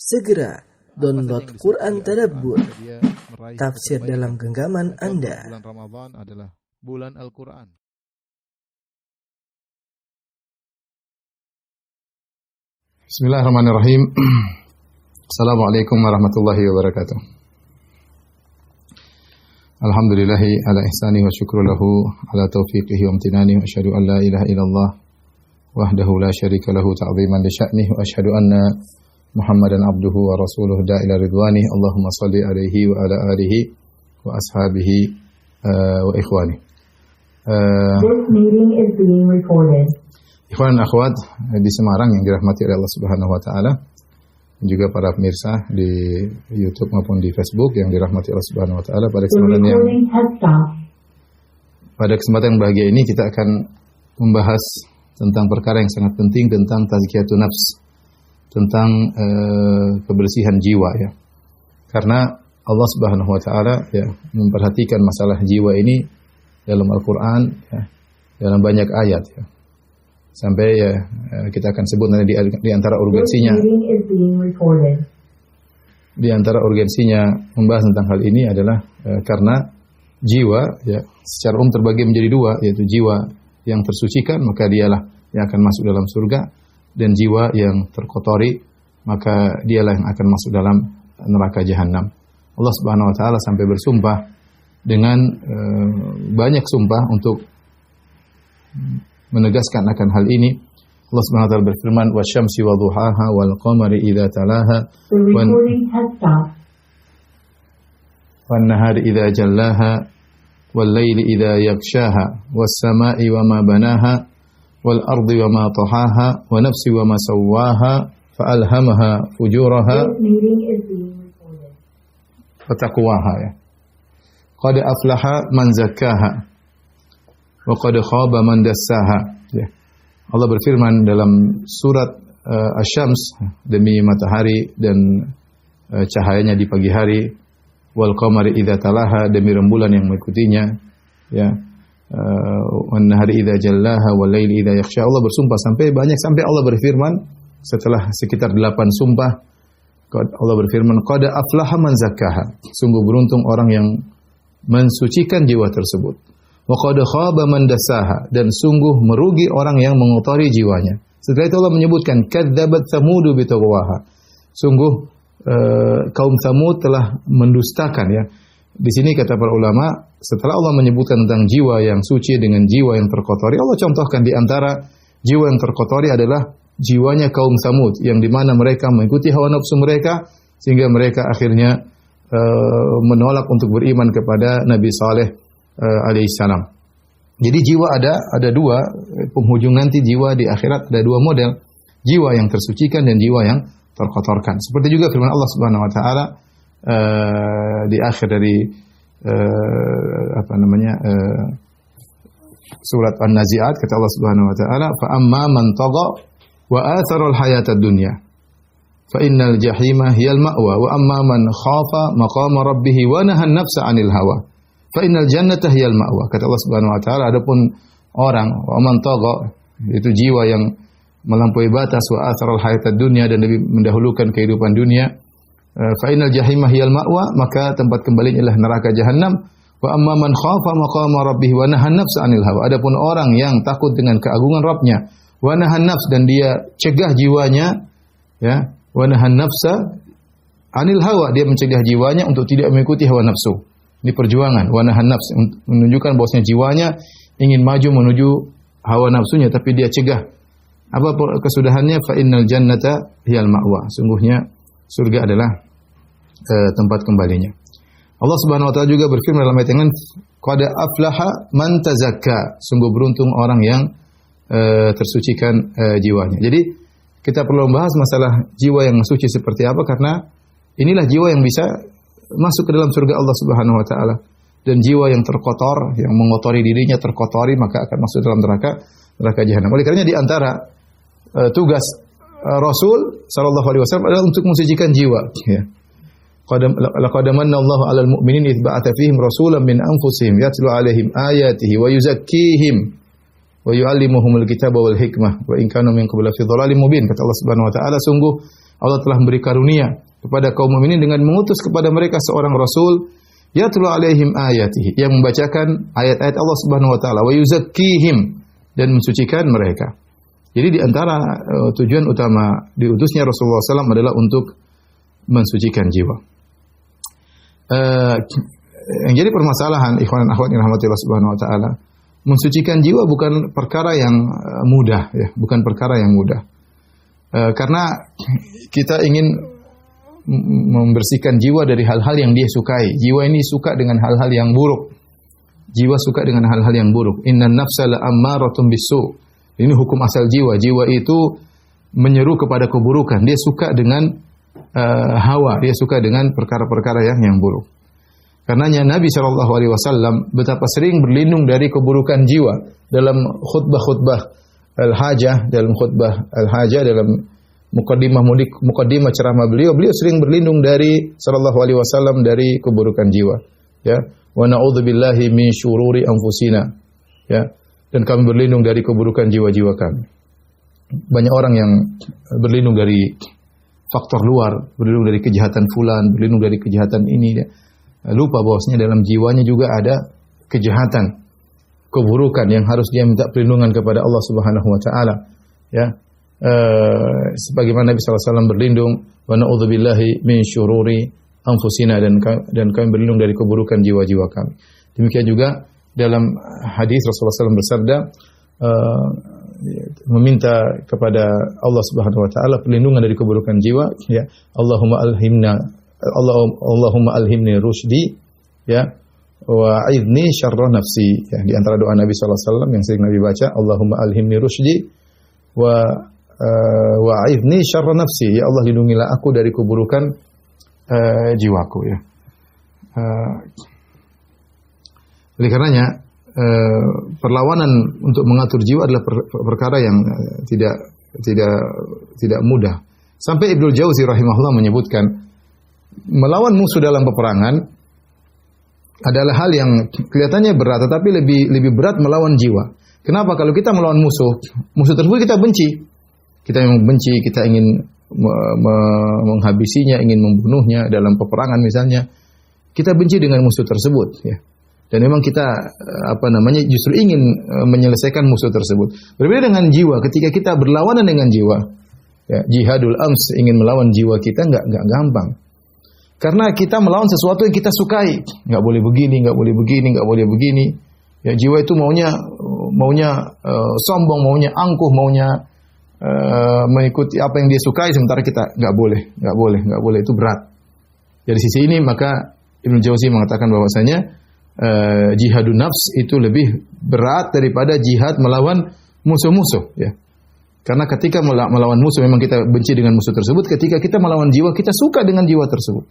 Segera download Quran Tadabbur, tafsir dalam genggaman Anda. Bulan Ramadan adalah bulan Al-Quran. Bismillahirrahmanirrahim. Assalamualaikum warahmatullahi wabarakatuh. Alhamdulillahi ala ihsani wa syukru lahu ala taufiqihi wa amtinani wa asyhadu an la ilaha illallah wahdahu la syarika lahu ta'ziman li sya'nihi wa asyhadu anna Muhammadan abduhu wa rasuluhu da'ila ridwani. Allahumma salli alaihi wa ala alihi wa ashabihi wa ikhwani. This meeting is being recorded. Ikhwan dan akhwat di Semarang yang dirahmati oleh Allah Subhanahu wa taala, dan juga para pemirsa di YouTube maupun di Facebook yang dirahmati Allah Subhanahu wa taala, pada kesempatan yang bahagia ini kita akan membahas tentang perkara yang sangat penting, tentang tazkiyatun nafs, tentang kebersihan jiwa ya. Karena Allah Subhanahu wa taala ya memperhatikan masalah jiwa ini dalam Al-Qur'an ya, dalam banyak ayat ya. Sampai ya kita akan sebut nanti di antara urgensinya. Di antara urgensinya membahas tentang hal ini adalah karena jiwa ya secara umum terbagi menjadi dua, yaitu jiwa yang tersucikan maka dialah yang akan masuk dalam surga, dan jiwa yang terkotori maka dialah yang akan masuk dalam neraka jahanam. Allah Subhanahu wa taala sampai bersumpah dengan banyak sumpah untuk menegaskan akan hal ini. Allah Subhanahu wa taala berfirman, "Wasyamsi wadhuhaha wal qamari idza talaha wan nahari idza jallaha wal laili idza yaghshaha was samai wama banaha wal ardi wama tahaha wa nafsi wama sawwaha fa alhamaha fujuraha wa taqwaha." Ya. Qad aflaha man zakkaha wa qad khaba man dassaha. Ya. Allah berfirman dalam surat Asy-Syams, demi matahari dan cahayanya di pagi hari, wal qamari idza talaha, demi rembulan yang mengikutinya, ya, wan nahari idza jallaha wal laili idza yaghsha. Allah bersumpah sampai banyak, sampai Allah berfirman setelah sekitar 8 sumpah, Allah berfirman, qad aflaha man zakkaha, sungguh beruntung orang yang mensucikan jiwa tersebut. Wa qad khaba man dassaha, dan sungguh merugi orang yang mengotori jiwanya. Setelah itu Allah menyebutkan kadzabat tsamudu bi tagwaha. Sungguh kaum Tsamud telah mendustakan ya. Di sini kata para ulama, setelah Allah menyebutkan tentang jiwa yang suci dengan jiwa yang terkotori, Allah contohkan di antara jiwa yang terkotori adalah jiwanya kaum Tsamud, yang di mana mereka mengikuti hawa nafsu mereka sehingga mereka akhirnya menolak untuk beriman kepada Nabi Saleh alaihissalam. Jadi jiwa ada dua, penghujung nanti jiwa di akhirat ada dua model, jiwa yang tersucikan dan jiwa yang terkotorkan. Seperti juga firman Allah Subhanahu wa taala di akhir dari surat An-Nazi'at, kata Allah Subhanahu wa taala, fa amma man tagha wa athara al-hayata ad-dunya fa innal jahima hiyal ma'wa wa amma man khafa maqama rabbih wa nahan nafsa 'anil hawa fa innal jannata hiyal ma'wa. Kata Allah Subhanahu wa taala, adapun orang wa man tagha, itu jiwa yang melampaui batas, wa atharal hayatad dunya, dan lebih mendahulukan kehidupan dunia, fa innal jahima hiyal ma'wa, maka tempat kembalinya adalah neraka jahanam. Wa amma man khafa maqama rabbih wa nahan nafsa 'anil hawa, adapun orang yang takut dengan keagungan Rabbnya, wa nahan nafs, dan dia cegah jiwanya ya, wa nahan nafsa 'anil hawa, dia mencegah jiwanya untuk tidak mengikuti hawa nafsu. Ini perjuangan, wa nahan nafs, menunjukkan bahwasanya jiwanya ingin maju menuju hawa nafsunya, tapi dia cegah. Apa kesudahannya? Fa innal jannata hiyal ma'wa, sungguhnya surga adalah tempat kembalinya. Allah Subhanahu wa taala juga berfirman dalam ayat yang lain, qad aflaha man tazakka, sungguh beruntung orang yang tersucikan jiwanya. Jadi kita perlu membahas masalah jiwa yang suci seperti apa, karena inilah jiwa yang bisa masuk ke dalam surga Allah Subhanahu wa taala. Dan jiwa yang terkotor, yang mengotori dirinya, terkotori, maka akan masuk dalam neraka jahanam. Oleh karenanya di antara tugas Rasul sallallahu alaihi wasallam adalah untuk mensucikan jiwa ya. Laqad manna Allahu 'alal mu'minin idz ba'atha fihim rasulan min anfusihim yatlu 'alaihim ayatihi wa yuzakkihim wa yu'allimuhumul kitaba wal hikmah wa in kanu min qablu fi dhalalin mubin. Kata Allah Subhanahu wa taala, sungguh Allah telah memberi karunia kepada kaum mukminin dengan mengutus kepada mereka seorang rasul yatlu alaihim ayatihi, yang membacakan ayat-ayat Allah Subhanahu wa taala, wa yuzakkihim, dan mensucikan mereka. Jadi di antara tujuan utama diutusnya Rasulullah SAW adalah untuk mensucikan jiwa. Yang jadi permasalahan ikhwan dan akhwat yang dirahmati Allah Subhanahu wa taala, mensucikan jiwa bukan perkara yang mudah ya, bukan perkara yang mudah. Karena kita ingin membersihkan jiwa dari hal-hal yang dia sukai. Jiwa ini suka dengan hal-hal yang buruk. Jiwa suka dengan hal-hal yang buruk. Innan nafsa la'ammaratun bisu. Ini hukum asal jiwa. Jiwa itu menyeru kepada keburukan. Dia suka dengan hawa. Dia suka dengan perkara-perkara yang buruk. Karenanya Nabi SAW betapa sering berlindung dari keburukan jiwa. Dalam khutbah-khutbah al-hajah, dalam mukaddimah ceramah beliau sering berlindung dari sallallahu alaihi wasallam dari keburukan jiwa, ya. Wa na'udzubillahi min syururi anfusina, ya. Dan kami berlindung dari keburukan jiwa-jiwa kami. Banyak orang yang berlindung dari faktor luar, berlindung dari kejahatan fulan, berlindung dari kejahatan ini, ya. Lupa bahwasanya dalam jiwanya juga ada kejahatan, keburukan yang harus dia minta perlindungan kepada Allah Subhanahu wa taala, ya. Sebagaimana Nabi SAW berlindung, wa na'udzubillahi min syururi anfusina, dan kami berlindung dari keburukan jiwa-jiwa kami. Demikian juga dalam hadis Rasulullah SAW bersabda, meminta kepada Allah Subhanahu wa taala perlindungan dari keburukan jiwa, ya. Allahumma alhimni rusydi, ya, wa a'idni syarra nafsi, ya. Di antara doa Nabi SAW yang sering Nabi baca, Allahumma alhimni rusydi wa a'idni syarra nafsi, ya Allah lindungilah aku dari keburukan jiwaku, ya. Oleh karenanya perlawanan untuk mengatur jiwa adalah perkara yang tidak mudah. Sampai Ibnu Jauzi rahimahullah menyebutkan, melawan musuh dalam peperangan adalah hal yang kelihatannya berat, tetapi lebih berat melawan jiwa. Kenapa? Kalau kita melawan musuh tersebut kita benci. Kita yang benci, kita ingin menghabisinya, ingin membunuhnya dalam peperangan misalnya. Kita benci dengan musuh tersebut, ya. Dan memang kita justru ingin menyelesaikan musuh tersebut. Berbeda dengan jiwa, ketika kita berlawanan dengan jiwa, ya, jihadul ams, ingin melawan jiwa kita enggak gampang. Karena kita melawan sesuatu yang kita sukai. Enggak boleh begini, enggak boleh begini, enggak boleh begini. Ya, jiwa itu maunya sombong, maunya angkuh, maunya mengikuti apa yang dia sukai, sementara kita enggak boleh, itu berat. Dari sisi ini maka Ibnu Jauzi mengatakan bahwasanya jihadun nafs itu lebih berat daripada jihad melawan musuh-musuh, ya. Karena ketika melawan musuh memang kita benci dengan musuh tersebut, ketika kita melawan jiwa kita suka dengan jiwa tersebut.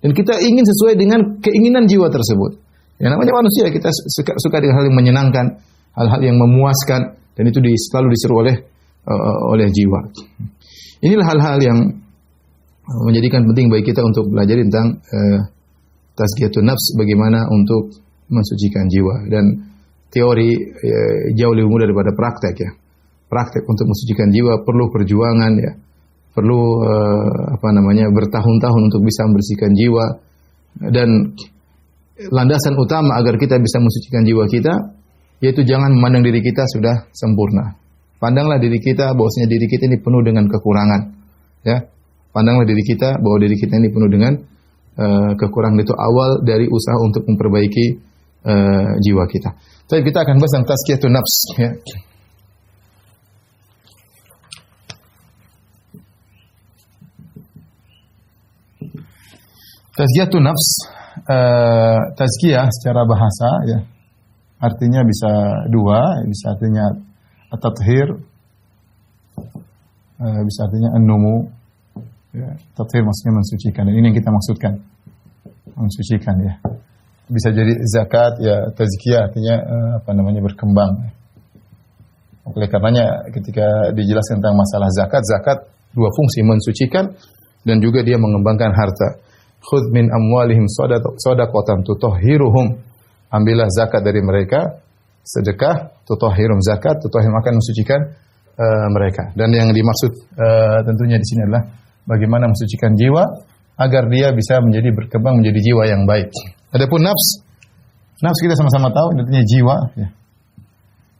Dan kita ingin sesuai dengan keinginan jiwa tersebut. Ya, namanya manusia, kita suka dengan hal yang menyenangkan, hal-hal yang memuaskan, dan itu selalu diseru oleh jiwa. Inilah hal-hal yang menjadikan penting bagi kita untuk belajar tentang tazkiyatun nafs, bagaimana untuk mensucikan jiwa. Dan teori jauh lebih mudah daripada praktek, ya. Praktek untuk mensucikan jiwa perlu perjuangan, ya. Perlu bertahun-tahun untuk bisa membersihkan jiwa. Dan landasan utama agar kita bisa mensucikan jiwa kita yaitu jangan memandang diri kita sudah sempurna. Pandanglah diri kita bahwasanya diri kita ini penuh dengan kekurangan, ya. Pandanglah diri kita bahwa diri kita ini penuh dengan kekurangan. Itu awal dari usaha untuk memperbaiki jiwa kita. Tapi kita akan bahas tentang tazkiyatun nafs, ya. Tazkiyatun nafs, tazkiyah secara bahasa, ya, artinya bisa dua, bisa artinya at-tathhir, bisa artinya an-numu, ya. Tathhir maksudnya mensucikan, dan ini yang kita maksudkan, mensucikan, ya. Bisa jadi zakat, ya, tazkiyah artinya berkembang. Oleh karenanya ketika dijelaskan tentang masalah zakat dua fungsi, mensucikan dan juga dia mengembangkan harta. Khudh min amwalihim shadaqatan tutahhiruhum. Ambillah zakat dari mereka, sedekah, tutahhirum, zakat, tutahhirum akan mensucikan mereka. Dan yang dimaksud tentunya di sini adalah bagaimana mensucikan jiwa agar dia bisa berkembang menjadi jiwa yang baik. Adapun nafs kita sama-sama tahu artinya jiwa ya,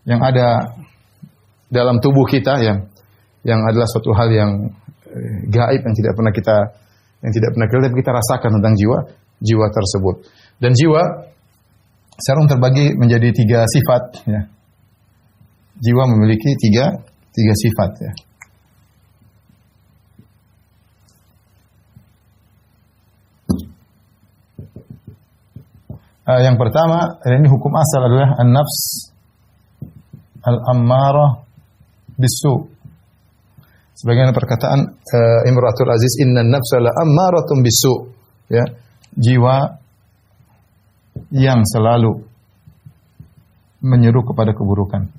yang ada dalam tubuh kita yang adalah suatu hal yang gaib yang tidak pernah kita tapi kita rasakan tentang jiwa tersebut. Dan jiwa sekarang terbagi menjadi 3 sifat ya. Jiwa memiliki tiga sifat ya. Yang pertama, ini hukum asal adalah an-nafs al-ammarah bisu. Sebagian perkataan Imratul Aziz, inna nafsa la ammaratun bisu. Ya, jiwa yang selalu menyeru kepada keburukan.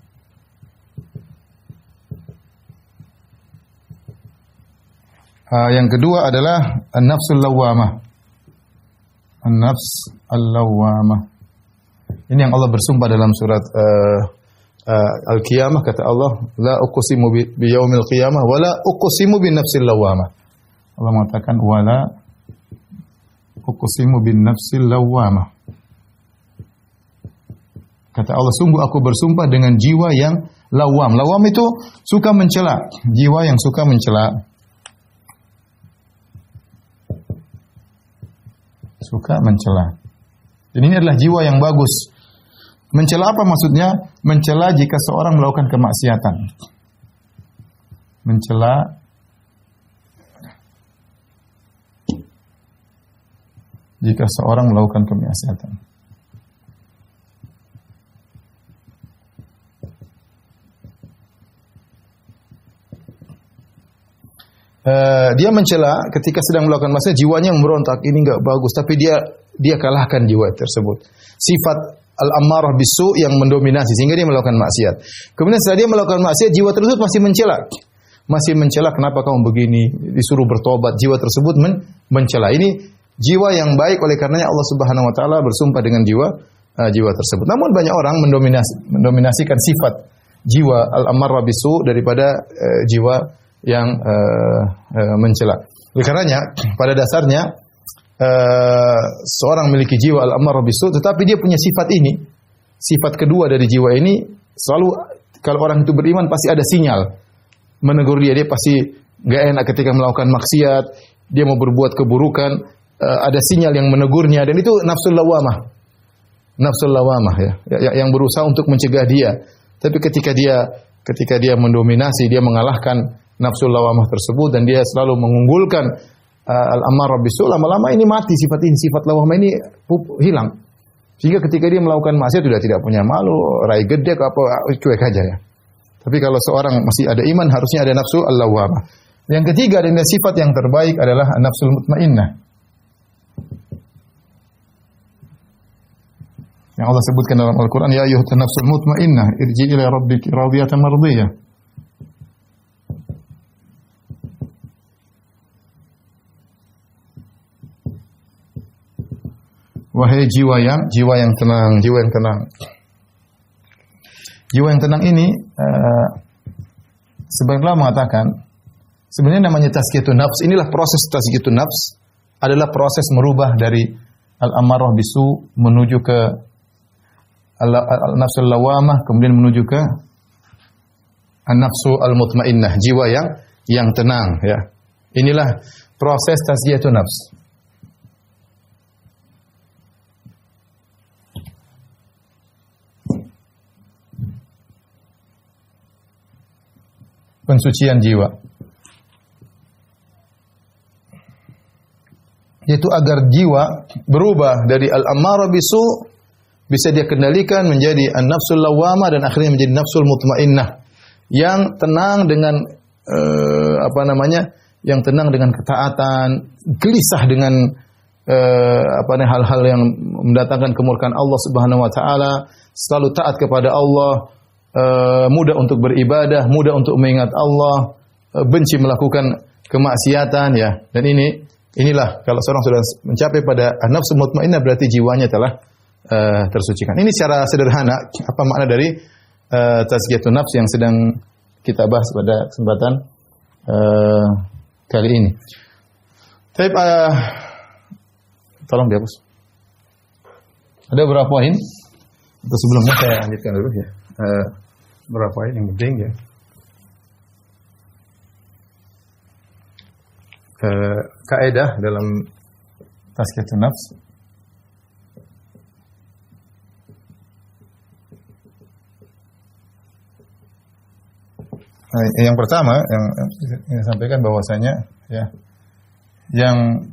Yang kedua adalah an-nafsul lawwamah. An-nafs al-lawwamah. Ini yang Allah bersumpah dalam surat Al-Qiyamah, kata Allah, la uqsimu bi yaumil qiyamah wa la uqsimu bin nafsil lawwamah. Allah mengatakan wala uqsimu bin nafsil lawwamah. Kata Allah, sungguh aku bersumpah dengan jiwa yang lawam. Lawam itu suka mencela, jiwa yang suka mencela. Suka mencela. Dan ini adalah jiwa yang bagus. Mencela apa maksudnya? Mencela jika seorang melakukan kemaksiatan. Mencela jika seorang melakukan kemaksiatan. Dia mencela ketika sedang melakukan maksiat, jiwanya memberontak, ini enggak bagus, tapi dia kalahkan jiwa tersebut. Sifat al-ammarah bisu yang mendominasi sehingga dia melakukan maksiat. Kemudian setelah dia melakukan maksiat, jiwa tersebut masih mencela. Masih mencela, kenapa kamu begini? Disuruh bertobat, jiwa tersebut mencela. Ini jiwa yang baik, oleh karenanya Allah Subhanahu wa taala bersumpah dengan jiwa tersebut. Namun banyak orang mendominasikan sifat jiwa al-ammarah bisu daripada jiwa yang mencela. Oleh karenanya pada dasarnya seorang memiliki jiwa al-ammarah bisu, tetapi dia punya sifat ini. Sifat kedua dari jiwa ini selalu kalau orang itu beriman pasti ada sinyal menegur dia. Dia pasti enggak enak ketika melakukan maksiat, dia mau berbuat keburukan, ada sinyal yang menegurnya, dan itu nafsul lawamah. Nafsul lawamah ya, yang berusaha untuk mencegah dia. Tapi ketika dia mendominasi, dia mengalahkan nafsul lawamah tersebut dan dia selalu mengunggulkan al-ammarah bisu, lama-lama ini mati sifat lawamah ini hilang. Sehingga ketika dia melakukan maksiat sudah tidak punya malu, rai gedek apa cuek aja ya. Tapi kalau seorang masih ada iman harusnya ada nafsu al-lawamah. Yang ketiga dan sifat yang terbaik adalah nafsul mutmainnah. Yang Allah sebutkan dalam Al-Qur'an, ya ayyuhan nafsul mutmainnah irji' ila rabbiki radiyatan mardiyah. Wahai jiwa yang tenang, jiwa yang tenang. Jiwa yang tenang ini sebenarnya mengatakan sebenarnya namanya tazkiyatun nafs. Inilah proses tazkiyatun nafs, adalah proses merubah dari al-ammarah bisu menuju ke al-nafsul lawamah, kemudian menuju ke an-nafsu al-mutmainnah, jiwa yang tenang ya. Inilah proses tazkiyatun nafs. Pensucian jiwa, yaitu agar jiwa berubah dari al-ammarah bisu bisa dia kendalikan menjadi an-nafsul lawamah dan akhirnya menjadi nafsul mutmainnah yang tenang dengan yang tenang dengan ketaatan, gelisah dengan hal-hal yang mendatangkan kemurkaan Allah Subhanahu wa taala, selalu taat kepada Allah, mudah untuk beribadah, mudah untuk mengingat Allah, benci melakukan kemaksiatan ya. Dan inilah kalau seorang sudah mencapai pada nafsu mutmainnah berarti jiwanya telah tersucikan. Ini secara sederhana apa makna dari tazkiyatun nafs yang sedang kita bahas pada kesempatan kali ini. Tapi tolong dihapus. Ada beberapa poin. Atau sebelumnya saya lanjutkan dulu ya. Beberapa poin yang penting ya. Kaidah dalam tazkiyatun nafs. Yang pertama yang disampaikan bahwasanya ya yang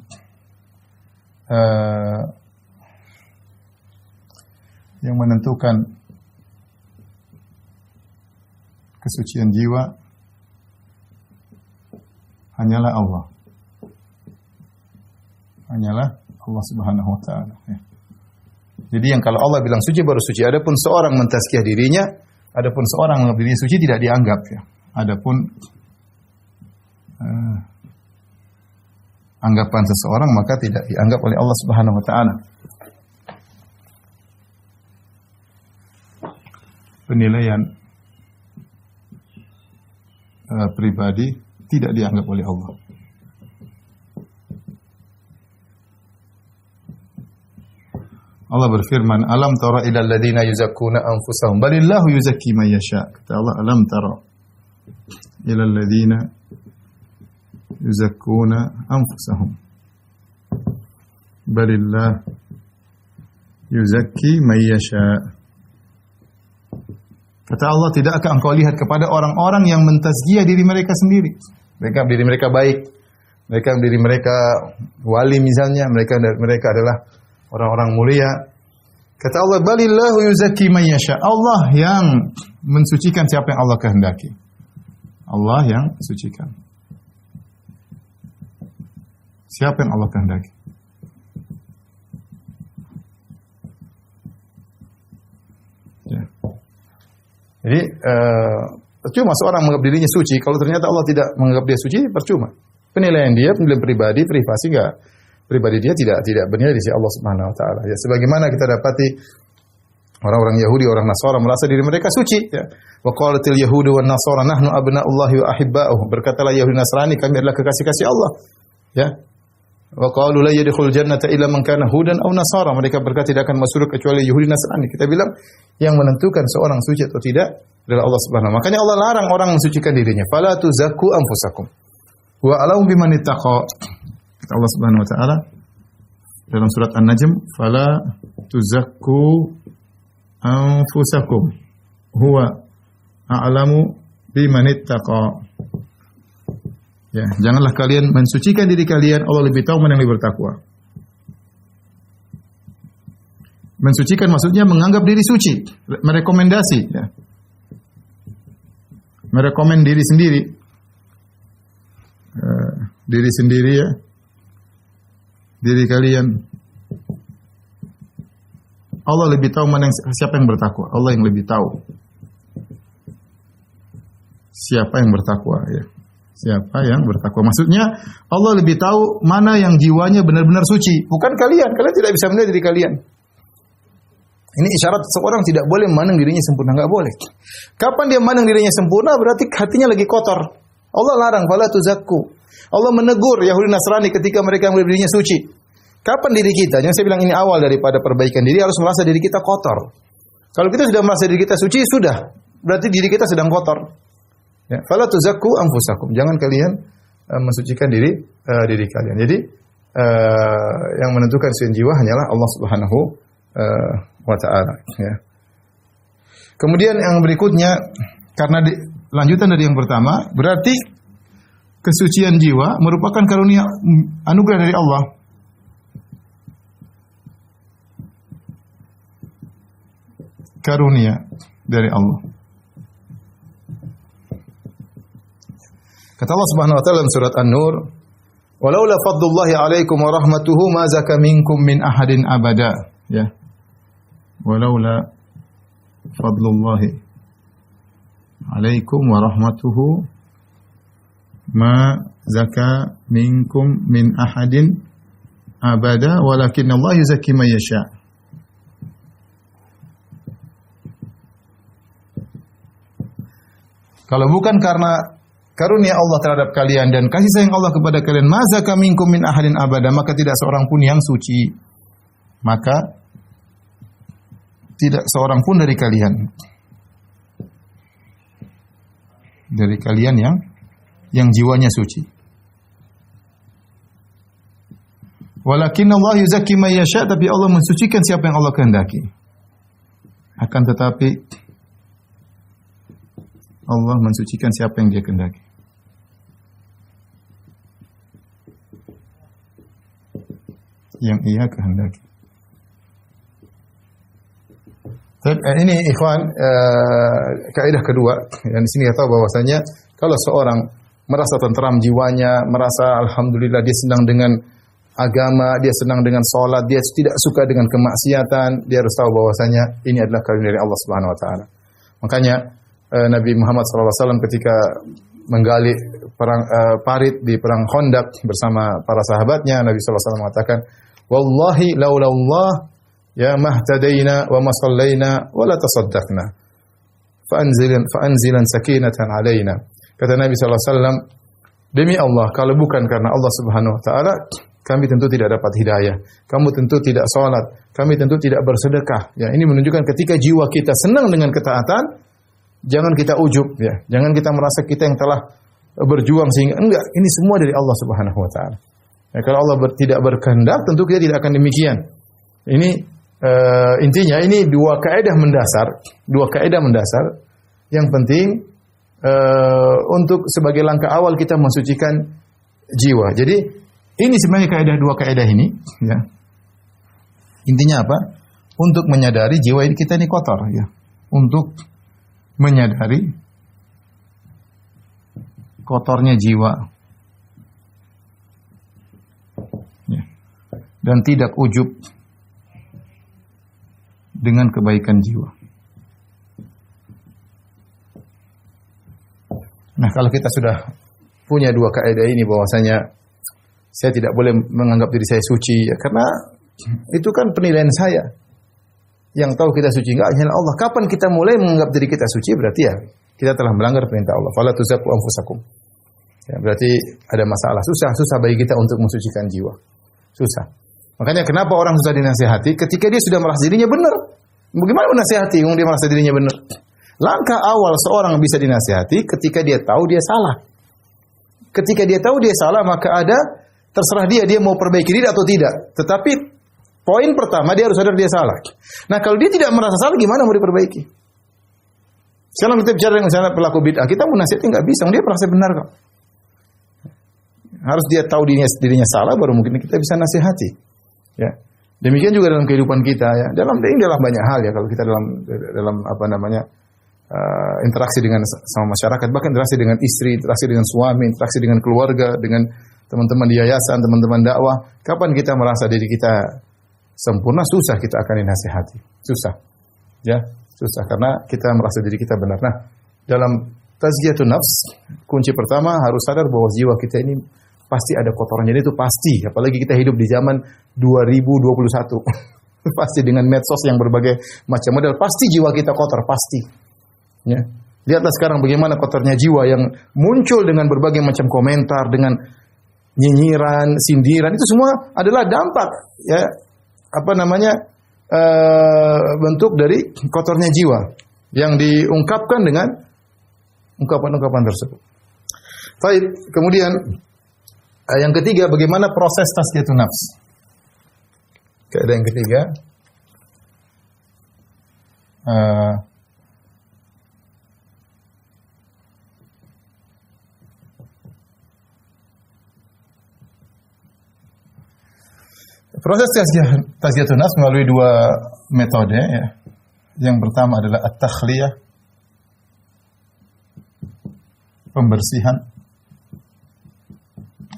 menentukan kesucian jiwa hanyalah Allah. Hanyalah Allah Subhanahu wa taala ya. Jadi yang kalau Allah bilang suci baru suci. Adapun seorang mentazkiyah dirinya, adapun seorang menganggap dirinya suci tidak dianggap ya. Adapun anggapan seseorang maka tidak dianggap oleh Allah Subhanahu wa taala. Penilaian pribadi tidak dianggap oleh Allah. Allah berfirman, "Alam tara ilal ladzina yuzakkuna anfusahum balillahu yuzakki man yasha." Kata Allah, "Alam tara ilal ladzina yuzakkuna anfusahum balillahu yuzakki man yasha." Kata Allah, tidakkah engkau lihat kepada orang-orang yang mentazkiyah diri mereka sendiri? Mereka diri mereka baik, mereka diri mereka wali misalnya, mereka adalah orang-orang mulia. Kata Allah, balillahu yuzakki man yasha. Allah yang mensucikan siapa yang Allah kehendaki. Allah yang sucikan siapa yang Allah kehendaki. Ya. Jadi percuma seorang menganggap dirinya suci kalau ternyata Allah tidak menganggap dia suci, percuma. Penilaian dia, penilaian pribadi, privasi enggak. Pribadi dia tidak bernilai di sisi Allah Subhanahu wa taala. Ya, sebagaimana kita dapati orang-orang Yahudi, orang Nasara merasa diri mereka suci, ya. Wa qalatil yahudu wan nasara nahnu abna'ullahi wa ahibba'uhu. Berkatalah Yahudi Nasrani, kami adalah kekasih-kasih Allah. Ya. Wa qalu la yadkhul jannata illa man kana hudan aw nasara. Mereka berkata tidak akan masuk kecuali Yahudi Nasrani. Kita bilang yang menentukan seorang suci atau tidak adalah Allah Subhanahu wa taala. Makanya Allah larang orang mensucikan dirinya. Fala tuzakku anfusakum wa a'lamu biman ittaqa. Kata Allah Subhanahu wa taala dalam surat An-Najm, "Fala tuzakku anfusakum huwa a'lamu biman ittaqa." Ya, janganlah kalian mensucikan diri kalian, Allah lebih tahu mana yang lebih bertakwa. Mensucikan maksudnya menganggap diri suci, merekomendasi ya. Merekomend diri sendiri. Diri sendiri ya. Diri kalian. Allah lebih tahu mana siapa yang bertakwa. Allah yang lebih tahu siapa yang bertakwa ya. Siapa yang bertakwa. Maksudnya Allah lebih tahu mana yang jiwanya benar-benar suci. Bukan kalian. Kalian tidak bisa menilai diri kalian. Ini isyarat seorang tidak boleh memandang dirinya sempurna. Enggak boleh. Kapan dia memandang dirinya sempurna berarti hatinya lagi kotor. Allah larang. Fala tuzakku. Allah menegur Yahudi Nasrani ketika mereka menganggap dirinya suci. Kapan diri kita? Yang saya bilang ini awal daripada perbaikan diri, harus merasa diri kita kotor. Kalau kita sudah merasa diri kita suci, sudah. Berarti diri kita sedang kotor. Ya, fala tuzakku anfusakum. Jangan kalian mensucikan diri kalian. Jadi yang menentukan kesucian jiwa hanyalah Allah Subhanahu wa taala, ya. Kemudian yang berikutnya, karena lanjutan dari yang pertama, berarti kesucian jiwa merupakan karunia anugerah dari Allah. Karunia dari Allah. Kata Allah Subhanahu wa taala dalam surat An-Nur, "Walaula fadlullahi 'alaikum wa rahmatuhu ma zaka minkum min ahadin abada." Ya. Walaula fadlullahi 'alaikum wa rahmatuhu ma zaka minkum min ahadin abada walakin Allah yuzakki man yasha. Kalau bukan karena karunia Allah terhadap kalian dan kasih sayang Allah kepada kalian, mazaka minkum min ahadin abada, maka tidak seorang pun yang suci. Maka tidak seorang pun dari kalian yang jiwanya suci. Walakin Allah yuzakki man yasha, tapi Allah mensucikan siapa yang Allah kehendaki. Akan tetapi Allah mensucikan siapa yang Dia kehendaki. Yang Ia kehendaki. Ini ikhwan, kaidah kedua. Yang di sini kita tahu bahwasanya kalau seorang merasa tentram jiwanya, merasa alhamdulillah dia senang dengan agama, dia senang dengan salat, dia tidak suka dengan kemaksiatan, dia harus tahu bahwasanya ini adalah karunia dari Allah Subhanahu wa taala. Makanya Nabi Muhammad SAW ketika menggali perang parit di perang Khandaq bersama para sahabatnya, Nabi SAW mengatakan, "Wallahi laula Allah ya mahtadaina wa ma sallaina wa la tasaddaqna. Fa anzilan sakinatan alaina." Kata Nabi SAW, demi Allah, kalau bukan karena Allah Subhanahu wa taala, kami tentu tidak dapat hidayah. Kamu tentu tidak salat, kami tentu tidak bersedekah. Ya, ini menunjukkan ketika jiwa kita senang dengan ketaatan, jangan kita ujub, ya. Jangan kita merasa kita yang telah berjuang sehingga enggak, ini semua dari Allah Subhanahu wa taala. Ya, kalau Allah tidak berkehendak, tentu kita tidak akan demikian. Ini intinya ini dua kaidah mendasar yang penting untuk sebagai langkah awal kita mensucikan jiwa. Jadi ini sebenarnya dua kaidah ini, ya. Intinya apa? Untuk menyadari jiwa kita ini kotor, ya. Untuk menyadari kotornya jiwa, ya. Dan tidak ujub dengan kebaikan jiwa. Nah, kalau kita sudah punya dua kaidah ini bahwasanya saya tidak boleh menganggap diri saya suci, ya, karena itu kan penilaian saya. Yang tahu kita suci enggak hanya Allah. Kapan kita mulai menganggap diri kita suci, berarti ya kita telah melanggar perintah Allah. Fala tuzakku anfusakum. Ya, berarti ada masalah. Susah bagi kita untuk mensucikan jiwa. Susah. Makanya kenapa orang susah dinasihati ketika dia sudah merasa dirinya benar. Bagaimana menasihati kalau dia merasa dirinya benar? Langkah awal seorang bisa dinasihati ketika dia tahu dia salah. Ketika dia tahu dia salah, maka terserah dia mau perbaiki diri atau tidak. Tetapi poin pertama dia harus sadar dia salah. Nah, kalau dia tidak merasa salah, gimana mau diperbaiki? Sekarang kita bicara dengan misalnya pelaku bid'ah, kita mau nasihatnya nggak bisa, dia merasa benar kok. Harus dia tahu dirinya salah, baru mungkin kita bisa nasihati. Ya, demikian juga dalam kehidupan kita, ya. Dalam banyak hal, ya. Kalau kita dalam interaksi dengan sama masyarakat, bahkan interaksi dengan istri, interaksi dengan suami, interaksi dengan keluarga, dengan teman-teman di yayasan, teman-teman dakwah. Kapan kita merasa diri kita sempurna, susah kita akan dinasihati. Susah. Ya, susah karena kita merasa diri kita benar. Nah, dalam tazkiyatun nafs, kunci pertama harus sadar bahwa jiwa kita ini pasti ada kotorannya. Itu pasti, apalagi kita hidup di zaman 2021. Pasti dengan medsos yang berbagai macam model, pasti jiwa kita kotor, pasti. Ya. Lihatlah sekarang bagaimana kotornya jiwa yang muncul dengan berbagai macam komentar, dengan nyinyiran, sindiran, itu semua adalah dampak, ya, bentuk dari kotornya jiwa yang diungkapkan dengan ungkapan-ungkapan tersebut. Baik, kemudian yang ketiga, bagaimana proses tazkiyatun nafs? Kaidah yang ketiga, proses tazkiyatun nafs melalui dua metode, ya. Yang pertama adalah at-takhliyah, pembersihan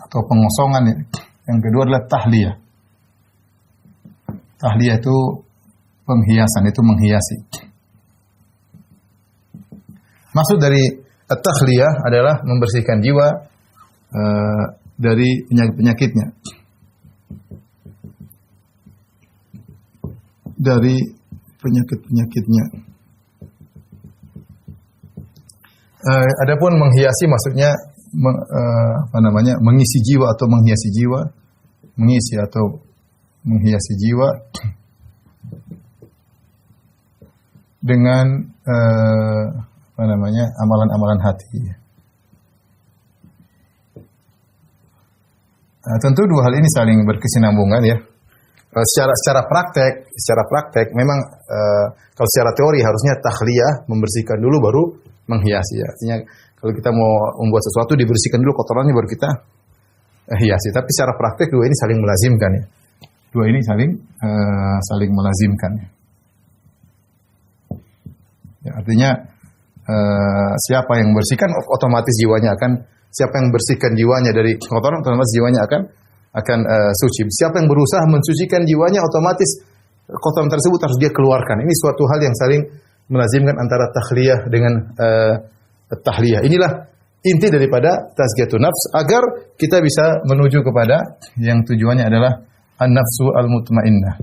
atau pengosongan, ya. Yang kedua adalah tahliyah. Tahliyah itu penghiasan, itu menghiasi. Maksud dari at-takhliyah adalah membersihkan jiwa dari penyakit-penyakitnya. Dari penyakit-penyakitnya. Adapun menghiasi maksudnya mengisi jiwa atau menghiasi jiwa, mengisi atau menghiasi jiwa dengan amalan-amalan hati. Tentu dua hal ini saling berkesinambungan ya. Secara praktek memang kalau secara teori harusnya takhliyah, membersihkan dulu baru menghiasi ya. Artinya kalau kita mau membuat sesuatu dibersihkan dulu kotorannya baru kita hiasi. Tapi secara praktek dua ini saling melazimkan ya. Dua ini saling melazimkan. Ya, artinya siapa yang membersihkan otomatis jiwanya akan, siapa yang membersihkan jiwanya dari kotoran otomatis jiwanya akan suci. Siapa yang berusaha mensucikan jiwanya otomatis kotoran tersebut harus dia keluarkan. Ini suatu hal yang saling melazimkan antara takhliyah dengan tahliyah. Inilah inti daripada tazkiyatun nafs agar kita bisa menuju kepada yang tujuannya adalah an-nafsu al-mutmainnah.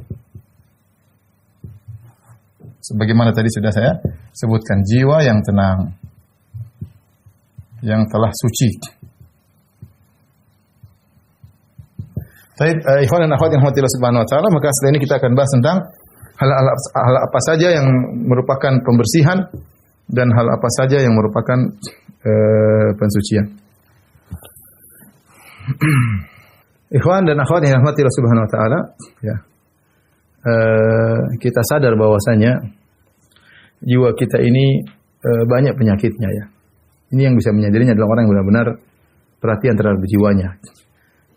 Sebagaimana tadi sudah saya sebutkan, jiwa yang tenang, yang telah suci. Baik, ikhwan dan akhwat yang dirahmati Allah Subhanahu wa taala, maka setelah ini kita akan bahas tentang hal apa saja yang merupakan pembersihan dan hal apa saja yang merupakan pensucian. Ikhwan dan akhwat yang dirahmati Allah Subhanahu wa taala, ya. Kita sadar bahwasanya jiwa kita ini banyak penyakitnya ya. Ini yang bisa menyadarinya adalah orang yang benar-benar perhatian terhadap jiwanya.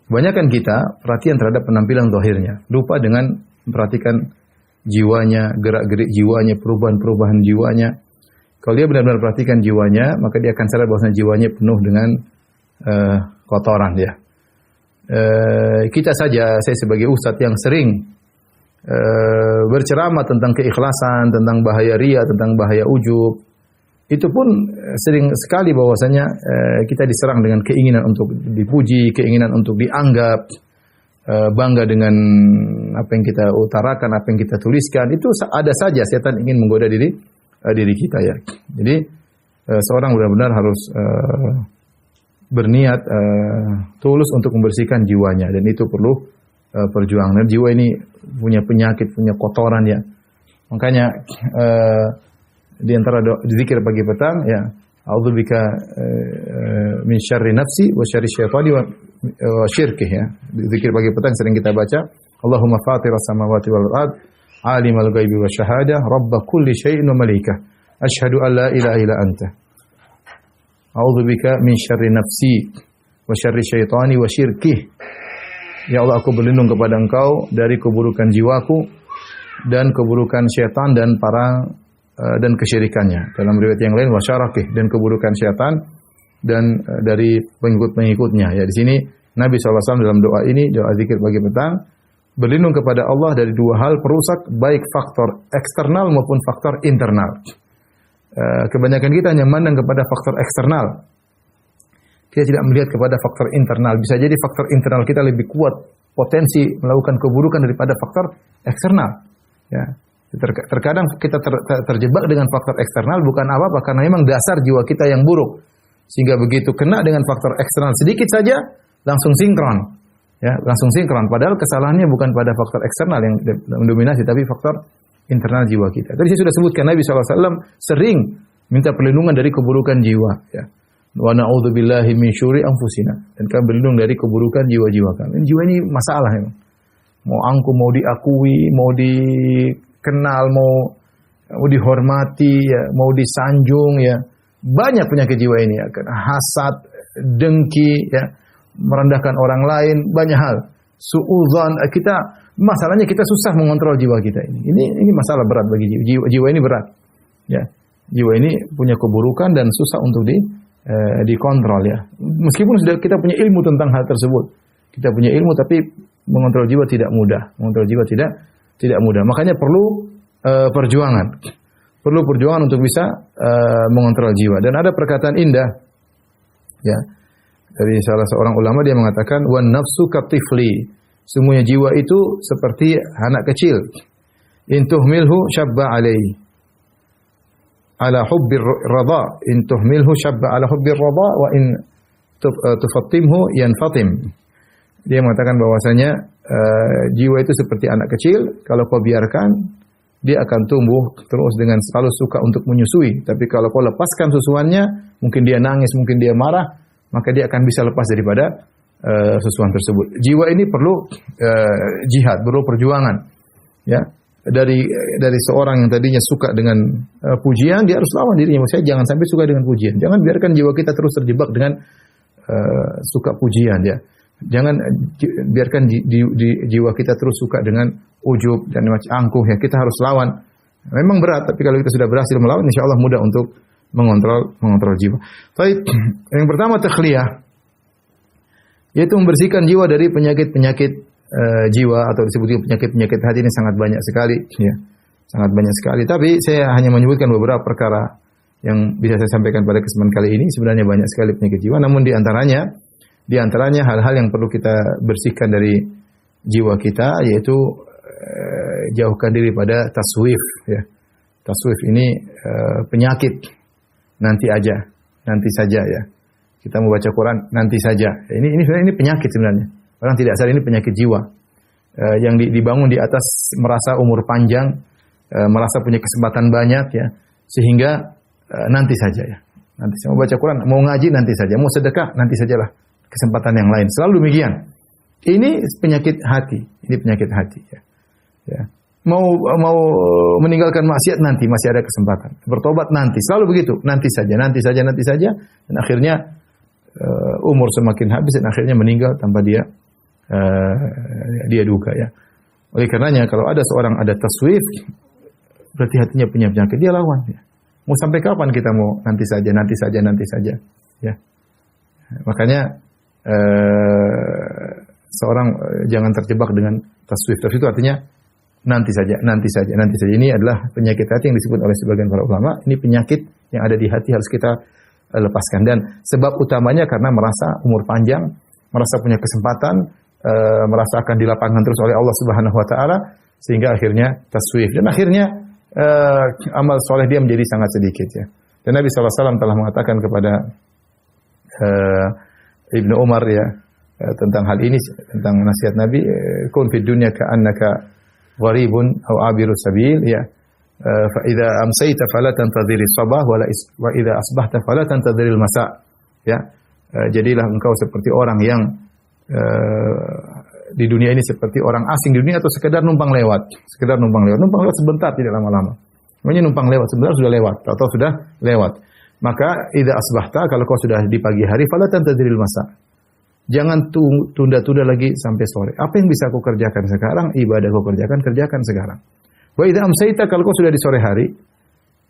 Kebanyakan kita perhatian terhadap penampilan zahirnya, lupa dengan memperhatikan jiwanya, gerak-gerik jiwanya, perubahan-perubahan jiwanya. Kalau dia benar-benar perhatikan jiwanya, maka dia akan sadar bahwa jiwanya penuh dengan kotoran ya. Kita saja, saya sebagai ustadz yang sering berceramah tentang keikhlasan, tentang bahaya riya, tentang bahaya ujub, itu pun sering sekali bahwasanya kita diserang dengan keinginan untuk dipuji, keinginan untuk dianggap, bangga dengan apa yang kita utarakan, apa yang kita tuliskan. Itu ada saja setan ingin menggoda diri kita ya. Jadi seorang benar-benar harus berniat tulus untuk membersihkan jiwanya, dan itu perlu perjuangan. Jiwa ini punya penyakit, punya kotoran ya. Makanya di antara zikir pagi petang ya, a'udzubika min syarri nafsi wa syarri syaitani wa syirkih ya. Zikir pagi petang sering kita baca, Allahumma fatiras samawati wal ard, alimal ghaibi wa syahadah, rabb kulli syai'in wa malikah, asyhadu an la ilaha illa anta. A'udzubika min syarri nafsi wa syarri syaitani wa syirkih. Ya Allah, aku berlindung kepada Engkau dari keburukan jiwaku dan keburukan syaitan dan dan kesyirikannya. Dalam riwayat yang lain wasyarakih, dan keburukan syaitan dan dari pengikut-pengikutnya. Ya, di sini Nabi SAW dalam doa ini, doa zikir pagi petang, berlindung kepada Allah dari dua hal perusak, baik faktor eksternal maupun faktor internal. Kebanyakan kita hanya memandang kepada faktor eksternal. Kita tidak melihat kepada faktor internal. Bisa jadi faktor internal kita lebih kuat potensi melakukan keburukan daripada faktor eksternal. Ya. Terkadang kita terjebak dengan faktor eksternal bukan apa-apa, karena memang dasar jiwa kita yang buruk. Sehingga begitu kena dengan faktor eksternal sedikit saja langsung sinkron. Ya, langsung sinkron. Padahal kesalahannya bukan pada faktor eksternal yang mendominasi, tapi faktor internal jiwa kita. Tadi saya sudah sebutkan Nabi SAW sering minta perlindungan dari keburukan jiwa. Ya. Wa na'udzubillahi min syururi anfusina. Dan kami berlindung dari keburukan jiwa-jiwa kami. Jiwa ini masalah memang. Mau angku, mau diakui, mau dikenal, mau dihormati, ya, mau disanjung, ya. Banyak penyakit jiwa ini, ya. Hasad, dengki, ya, merendahkan orang lain, banyak hal. Suudzon, masalahnya kita susah mengontrol jiwa kita ini. Ini masalah berat bagi jiwa. Jiwa ini berat. Ya. Jiwa ini punya keburukan dan susah untuk dikontrol, ya. Meskipun sudah kita punya ilmu tentang hal tersebut. Kita punya ilmu, tapi mengontrol jiwa tidak mudah. Mengontrol jiwa tidak mudah. Makanya perlu perjuangan. Perlu perjuangan untuk bisa mengontrol jiwa. Dan ada perkataan indah, ya, dari salah seorang ulama, dia mengatakan, wan nafsu katifli. Semuanya jiwa itu seperti anak kecil. In tuhmilhu syabba alaihi. Ala hubbir radha. In tuhmilhu syabba ala hubbir radha. Wa in tufattimhu yanfatim. Dia mengatakan bahwasanya jiwa itu seperti anak kecil, kalau kau biarkan dia akan tumbuh terus dengan selalu suka untuk menyusui. Tapi kalau kau lepaskan susuannya, mungkin dia nangis, mungkin dia marah, maka dia akan bisa lepas daripada susuan tersebut. Jiwa ini perlu jihad, perlu perjuangan. Ya, dari seorang yang tadinya suka dengan pujian, dia harus lawan dirinya. Maksudnya jangan sampai suka dengan pujian. Jangan biarkan jiwa kita terus terjebak dengan suka pujian, ya. Jangan biarkan jiwa kita terus suka dengan ujub dan macam angkuh, ya. Kita harus lawan. Memang berat, tapi kalau kita sudah berhasil melawan, insya Allah mudah untuk mengontrol jiwa. Baik, yang pertama takhliyah, yaitu membersihkan jiwa dari penyakit-penyakit jiwa atau disebut penyakit-penyakit hati. Ini sangat banyak sekali, ya. Sangat banyak sekali. Tapi saya hanya menyebutkan beberapa perkara yang bisa saya sampaikan pada kesempatan kali ini. Sebenarnya banyak sekali penyakit jiwa, namun di antaranya hal-hal yang perlu kita bersihkan dari jiwa kita, yaitu jauhkan diri pada taswif, ya. Taswif ini penyakit nanti saja, ya. Kita mau baca Quran nanti saja. Ini sebenarnya penyakit sebenarnya. Orang tidak sadar ini penyakit jiwa yang dibangun di atas merasa umur panjang, merasa punya kesempatan banyak, ya, sehingga nanti saja, ya. Nanti saya mau baca Quran, mau ngaji nanti saja, mau sedekah nanti sajalah, kesempatan yang lain. Selalu demikian. Ini penyakit hati. Ini penyakit hati, ya. Ya. Mau meninggalkan maksiat nanti masih ada kesempatan. Bertobat nanti, selalu begitu. Nanti saja. Dan akhirnya umur semakin habis dan akhirnya meninggal tanpa dia duga, ya. Oleh karenanya kalau ada seorang ada taswif, berarti hatinya punya penyakit, dia lawan, ya. Mau sampai kapan kita mau nanti saja, ya. Makanya seorang jangan terjebak dengan taswif. Taswif itu artinya nanti saja. Ini adalah penyakit hati yang disebut oleh sebagian para ulama. Ini penyakit yang ada di hati, harus kita lepaskan. Dan sebab utamanya karena merasa umur panjang, merasa punya kesempatan, merasa akan dilapangkan terus oleh Allah Subhanahu wa taala, sehingga akhirnya taswif dan akhirnya amal soleh dia menjadi sangat sedikit, ya. Dan Nabi SAW telah mengatakan kepada Ibnu Umar, ya, tentang hal ini, tentang nasihat Nabi, kun fid dunya ka'annaka gharibun aw abirus sabil, ya. Fa idza amsayta fala tantadhiri sabah wa idza asbahta fala tantadhiri al-masa, ya. Jadilah engkau seperti orang yang di dunia ini seperti orang asing di dunia, atau sekedar numpang lewat sebentar, tidak lama-lama. Namanya numpang lewat, sebentar sudah lewat atau sudah lewat. Maka idza asbahta, kalau kau sudah di pagi hari, fala tantadhiril masa. Jangan tunda-tunda lagi sampai sore. Apa yang bisa kau kerjakan sekarang? Ibadah kau kerjakan sekarang. Wa idza amsayta, kalau kau sudah di sore hari,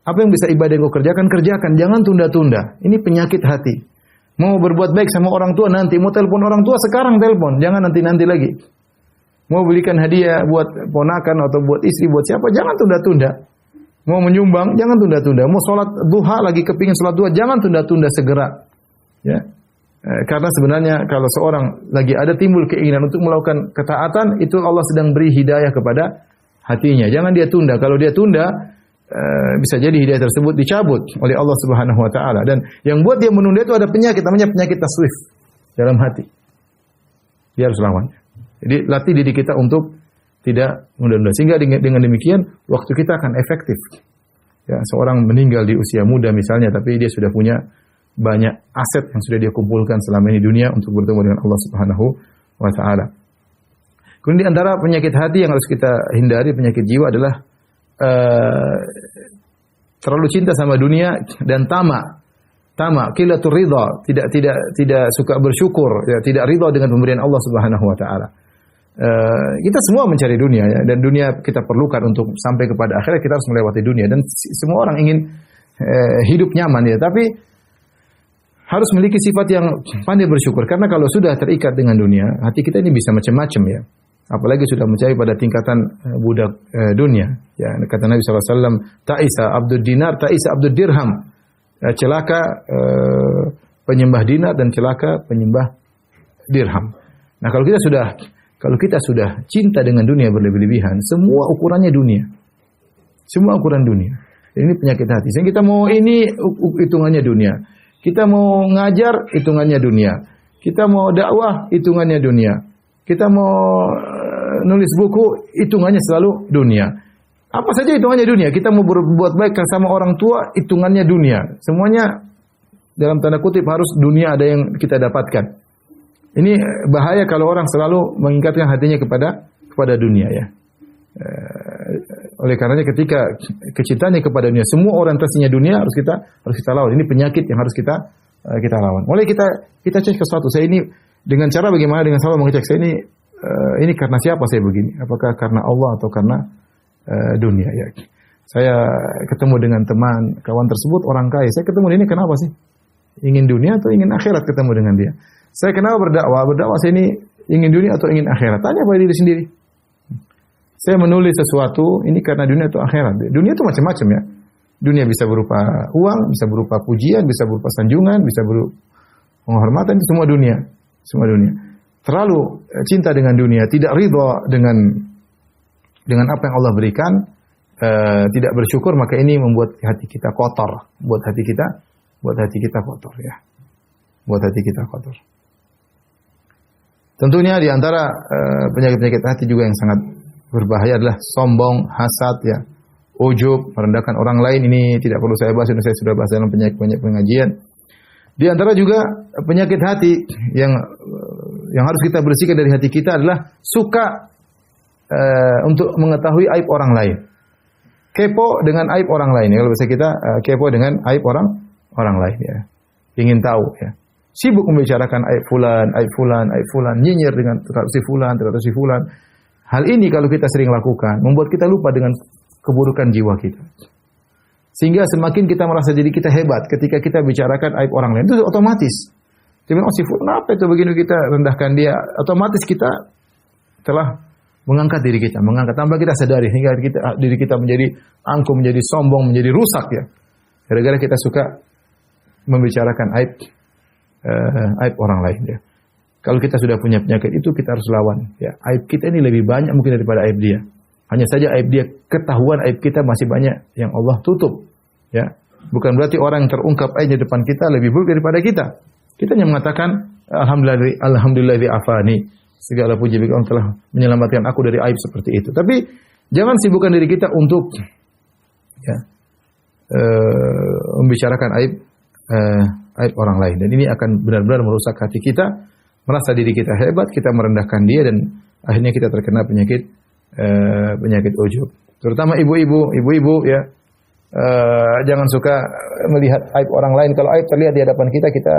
apa yang bisa ibadah kau kerjakan? Jangan tunda-tunda. Ini penyakit hati. Mau berbuat baik sama orang tua nanti, mau telepon orang tua sekarang telepon, jangan nanti lagi. Mau belikan hadiah buat ponakan atau buat istri, buat siapa, jangan tunda-tunda. Mau menyumbang, jangan tunda-tunda. Mau sholat duha lagi, kepingin sholat duha, jangan tunda-tunda, segera. Ya. Karena sebenarnya kalau seorang lagi ada timbul keinginan untuk melakukan ketaatan, itu Allah sedang beri hidayah kepada hatinya. Jangan dia tunda. Kalau dia tunda, bisa jadi hidayah tersebut dicabut oleh Allah Subhanahu wa taala. Dan yang buat dia menunda itu ada penyakit, namanya penyakit taswif dalam hati. Dia harus lawan. Jadi latih diri kita untuk tidak menunda, sehingga dengan demikian waktu kita akan efektif. Ya, seorang meninggal di usia muda misalnya, tapi dia sudah punya banyak aset yang sudah dia kumpulkan selama ini di dunia untuk bertemu dengan Allah Subhanahu wa taala. Kemudian di antara penyakit hati yang harus kita hindari, penyakit jiwa, adalah terlalu cinta sama dunia dan tamak, qillatur ridha, tidak suka bersyukur, ya, tidak ridha dengan pemberian Allah Subhanahu wa taala. Kita semua mencari dunia, ya, dan dunia kita perlukan untuk sampai kepada akhirat. Kita harus melewati dunia, dan semua orang ingin hidup nyaman, ya, tapi harus memiliki sifat yang pandai bersyukur, karena kalau sudah terikat dengan dunia, hati kita ini bisa macam-macam, ya. Apalagi sudah mencari pada tingkatan budak dunia. Ya, kata Nabi SAW, ta'isa abdud dinar, ta'isa abdud dirham. Celaka penyembah dinar dan celaka penyembah dirham. Nah, kalau kita sudah cinta dengan dunia berlebih-lebihan, semua ukurannya dunia. Semua ukuran dunia. Ini penyakit hati. Sehingga kita mau ini hitungannya dunia. Kita mau ngajar, hitungannya dunia. Kita mau dakwah, hitungannya dunia. Kita mau nulis buku, hitungannya selalu dunia. Apa saja hitungannya dunia. Kita mau berbuat baik sama orang tua, hitungannya dunia. Semuanya dalam tanda kutip harus dunia ada yang kita dapatkan. Ini bahaya kalau orang selalu mengikatkan hatinya kepada dunia ya. Oleh karenanya ketika kecintaannya kepada dunia, semua orientasinya dunia harus kita lawan. Ini penyakit yang harus kita lawan. Mulai kita cek sesuatu. Saya ini dengan cara bagaimana, dengan selalu mengecek saya ini karena siapa saya begini? Apakah karena Allah atau karena dunia ya? Saya ketemu dengan teman kawan tersebut orang kaya. Saya ketemu ini kenapa sih? Ingin dunia atau ingin akhirat ketemu dengan dia? Saya kenapa berdakwah saya ini ingin dunia atau ingin akhirat? Tanya pada diri sendiri. Saya menulis sesuatu ini karena dunia atau akhirat. Dunia itu macam-macam ya. Dunia bisa berupa uang, bisa berupa pujian, bisa berupa sanjungan, bisa berupa penghormatan, itu semua dunia. Semua dunia. Terlalu cinta dengan dunia, tidak ridha dengan apa yang Allah berikan, tidak bersyukur, maka ini membuat hati kita kotor, buat hati kita kotor ya. Buat hati kita kotor. Tentunya di antara penyakit-penyakit hati juga yang sangat berbahaya adalah sombong, hasad ya, ujub, merendahkan orang lain. Ini tidak perlu saya bahas, ini saya sudah bahas dalam penyakit pengajian. Di antara juga penyakit hati yang harus kita bersihkan dari hati kita adalah suka untuk mengetahui aib orang lain. Kepo dengan aib orang lain ya. Kalau bisa kita kepo dengan aib orang lain ya. Ingin tahu ya. Sibuk membicarakan aib fulan, nyinyir dengan terhadap si fulan. Hal ini kalau kita sering lakukan, membuat kita lupa dengan keburukan jiwa kita. Sehingga semakin kita merasa diri kita hebat ketika kita bicarakan aib orang lain. Itu otomatis. Jadi, si fulan apa itu begini, kita rendahkan dia. Otomatis kita telah mengangkat diri kita. Tanpa kita sadari. Hingga diri kita menjadi angkuh, menjadi sombong, menjadi rusak ya. Gara-gara kita suka membicarakan aib orang lain ya. Kalau kita sudah punya penyakit itu, kita harus lawan ya. Aib kita ini lebih banyak mungkin daripada aib dia. Hanya saja aib dia ketahuan, aib kita masih banyak yang Allah tutup ya. Bukan berarti orang yang terungkap aibnya depan kita lebih buruk daripada kita. Kita hanya mengatakan alhamdulillah afani. Segala puji bagi Allah telah menyelamatkan aku dari aib seperti itu. Tapi jangan sibukkan diri kita untuk ya membicarakan aib orang lain, dan ini akan benar-benar merusak hati kita, merasa diri kita hebat, kita merendahkan dia, dan akhirnya kita terkena penyakit ujub. Terutama ibu-ibu ya, jangan suka melihat aib orang lain. Kalau aib terlihat di hadapan kita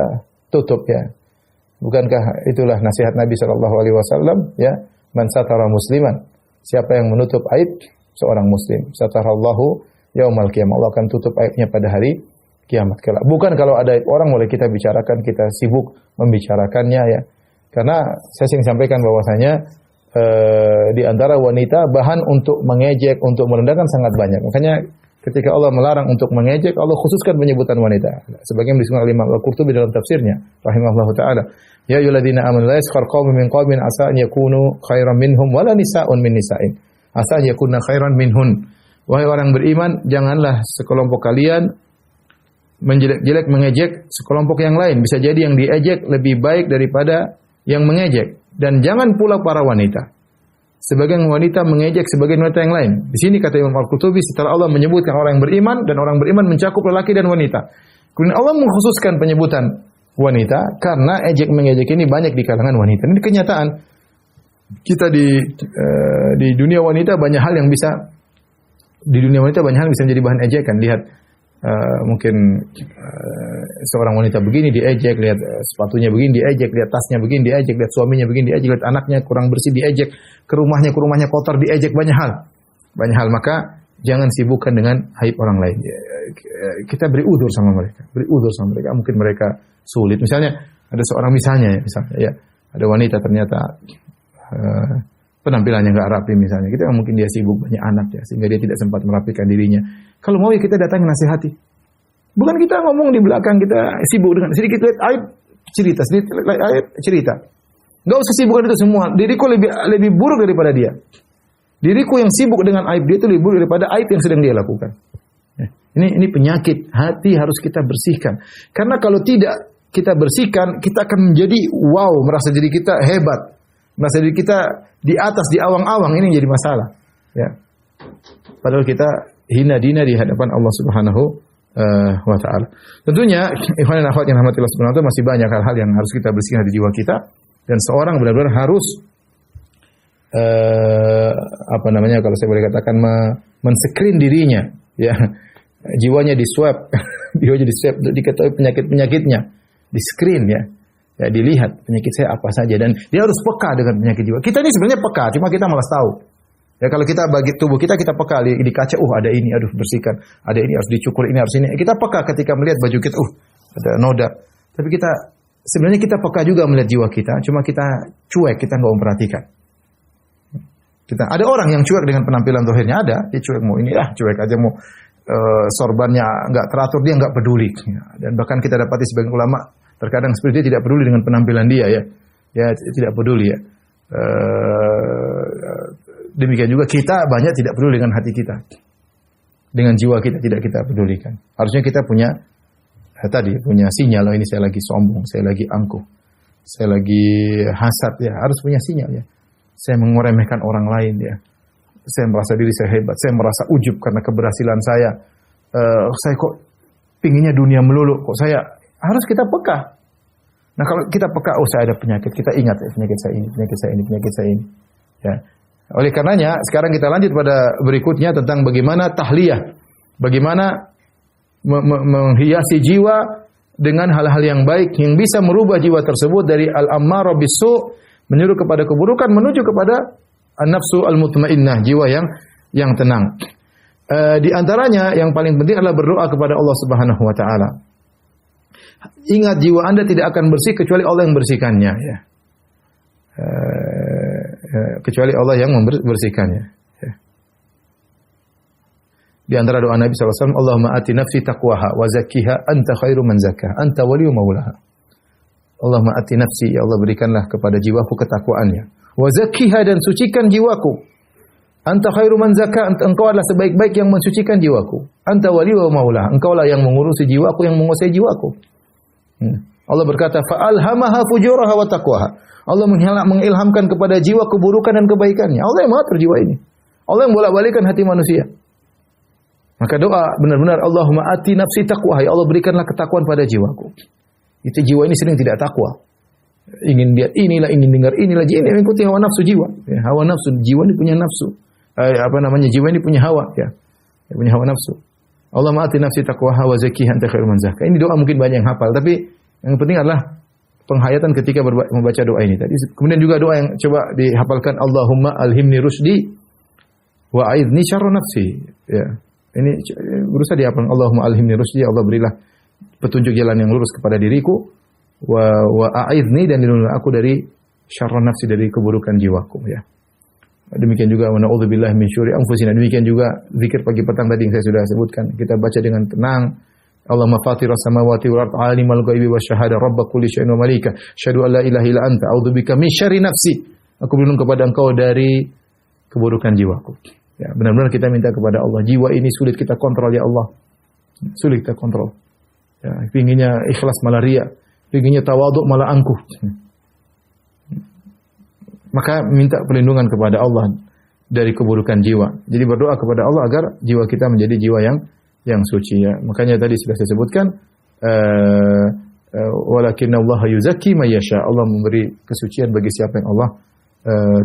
tutup ya. Bukankah itulah nasihat Nabi SAW ya, man satara musliman, siapa yang menutup aib seorang muslim, satarallahu yaumal qiyamah, Allah akan tutup aibnya pada hari kiamat kelak. Bukan kalau ada aib orang boleh kita bicarakan, kita sibuk membicarakannya ya. Karena saya sering sampaikan bahwasanya di antara wanita bahan untuk mengejek, untuk merendahkan sangat banyak. Makanya ketika Allah melarang untuk mengejek, Allah khususkan penyebutan wanita. Sebagaimana disebutkan oleh Imam Al-Qurtubi dalam tafsirnya, rahimahullahu taala, ya ayyuhalladzina amanu la yaskhar qaumun min qaumin asa an yakunu khairan minhum wala nisaa'un min nisa'in asa an yakunna khairan minhun. Wahai orang beriman, janganlah sekelompok kalian menjelek-jelek mengejek sekelompok yang lain. Bisa jadi yang diejek lebih baik daripada yang mengejek. Dan jangan pula para wanita. Sebagian wanita mengejek sebagian wanita yang lain. Di sini kata Imam Al-Qurtubi, setelah Allah menyebutkan orang yang beriman, dan orang beriman mencakup lelaki dan wanita. Kemudian Allah mengkhususkan penyebutan wanita karena ejek-mengejek ini banyak di kalangan wanita. Ini kenyataan. Kita di dunia wanita banyak hal yang bisa menjadi bahan ejekan. Lihat mungkin seorang wanita begini diejek, lihat sepatunya begini diejek, lihat tasnya begini diejek, lihat suaminya begini diejek, lihat anaknya kurang bersih diejek, ke rumahnya kotor diejek, banyak hal. Maka jangan sibukkan dengan aib orang lain. Kita beri udzur sama mereka. Mungkin mereka sulit. Misalnya ada seorang misalnya ya, ada wanita ternyata penampilannya nggak rapi misalnya, kita mungkin dia sibuk banyak anak ya, sehingga dia tidak sempat merapikan dirinya. Kalau mau ya kita datangi nasihati. Bukan kita ngomong di belakang, kita sibuk dengan sedikit lihat aib cerita. Nggak usah sibukkan itu semua. Diriku lebih buruk daripada dia. Diriku yang sibuk dengan aib dia itu lebih buruk daripada aib yang sedang dia lakukan. Ini penyakit hati harus kita bersihkan. Karena kalau tidak kita bersihkan, kita akan menjadi merasa diri kita hebat, merasa diri kita di atas, di awang-awang. Ini jadi masalah. Ya. Padahal kita hina dina di hadapan Allah Subhanahu wa Ta'ala. Tentunya, ikhwan dan akhwat yang rahmati Allah Subhanahu wa Ta'ala, masih banyak hal-hal yang harus kita bersihkan di jiwa kita. Dan seorang benar-benar harus kalau saya boleh katakan men-screen dirinya, ya. Jiwanya di swab, diketahui penyakit-penyakitnya, di screen ya. Ya, dilihat penyakit saya apa saja, dan dia harus peka dengan penyakit jiwa. Kita ini sebenarnya peka, cuma kita malas tahu. Ya, kalau kita bagi tubuh kita peka di kaca, ada ini, bersihkan. Ada ini harus dicukur, ini harus ini. Kita peka ketika melihat baju kita, ada noda. Tapi sebenarnya kita peka juga melihat jiwa kita, cuma kita cuek, kita nggak memperhatikan. Ada orang yang cuek dengan penampilan zahirnya, dia cuek mau ini, cuek aja mau sorbannya nggak teratur, dia nggak peduli. Dan bahkan kita dapati sebagian ulama terkadang seperti dia tidak peduli dengan penampilan dia, ya tidak peduli ya. Demikian juga kita banyak tidak peduli dengan hati kita, dengan jiwa kita tidak kita pedulikan. Harusnya kita punya sinyal, ini saya lagi sombong, saya lagi angkuh, saya lagi hasad, ya harus punya sinyal ya. Saya meremehkan orang lain ya. Saya merasa diri saya hebat, saya merasa ujub karena keberhasilan saya. Saya kok pinginnya dunia melulu, harus kita peka. Nah kalau kita peka, saya ada penyakit, kita ingat penyakit saya ini. Ya. Oleh karenanya, sekarang kita lanjut pada berikutnya tentang bagaimana tahliyah, bagaimana menghiasi jiwa dengan hal-hal yang baik yang bisa merubah jiwa tersebut dari al-ammarah bisu' menyuruh kepada keburukan menuju kepada an-nafsu al-mutmainnah, jiwa yang tenang. Di antaranya yang paling penting adalah berdoa kepada Allah Subhanahu wa Ta'ala. Ingat, jiwa Anda tidak akan bersih kecuali Allah yang bersihkannya, ya. Kecuali Allah yang membersihkannya. Ya. Di antara doa Nabi SAW, Allahumma ati nafsi taqwaha wa zakkiha anta khairu man zakkaha anta waliyu maulaha. Allahumma ati nafsi, ya Allah berikanlah kepada jiwaku ketakwaannya. Wa zakkiha, dan sucikan jiwaku. Anta khairu man zakka, engkau adalah sebaik-baik yang mensucikan jiwaku. Anta waliyu maulaha, engkau lah yang mengurusi jiwaku, yang menguasai jiwaku. Allah berkata, fa alhamaha fujuraha wa taqwaha. Allah mengilhamkan kepada jiwa keburukan dan kebaikannya. Allah yang mengatur jiwa ini. Allah yang bolak-balikan hati manusia. Maka doa benar-benar, Allahumma ati nafsi taqwa, ya Allah berikanlah ketakwaan pada jiwaku. Itu jiwa ini sering tidak takwa. Ingin lihat inilah, ingin dengar inilah, ini mengikuti hawa nafsu jiwa. Ya, hawa nafsu, jiwa ini punya nafsu. Jiwa ini punya hawa, ya. Punya hawa nafsu. Allahumma ati nafsi taqwaha wa zakkiha anta khairu man zakkaha. Ini doa mungkin banyak yang hafal, tapi yang penting adalah penghayatan ketika membaca doa ini tadi. Kemudian juga doa yang coba dihafalkan, Allahumma alhimni rusdi wa a'idni syarra nafsi. Ya. Ini berusaha dihafalkan, Allahumma alhimni rusdi, Allah berilah petunjuk jalan yang lurus kepada diriku, wa a'idni, dan lindungilah aku dari syarra nafsi, dari keburukan jiwaku, ya. Demikian juga wa na'udzubillahi min syururi anfusina. Demikian juga zikir pagi petang tadi yang saya sudah sebutkan, kita baca dengan tenang. Allahumma fatiras samawati wal ardi alimal ghaibi wasyahada rabb kulli syai'in wa malika asyhadu an la ilaha illa anta a'udzubika min syarri nafsi. Aku berlindung kepada Engkau dari keburukan jiwaku. Ya, benar-benar kita minta kepada Allah. Jiwa ini sulit kita kontrol, ya Allah. Sulit kita kontrol. Ya, pinginnya ikhlas malah riya, pinginnya tawadhu malah angkuh. Maka minta perlindungan kepada Allah dari keburukan jiwa. Jadi berdoa kepada Allah agar jiwa kita menjadi jiwa yang suci, ya. Makanya tadi sudah saya sebutkan, walakinna Allah yuzakki may yasha. Allah memberi kesucian bagi siapa yang Allah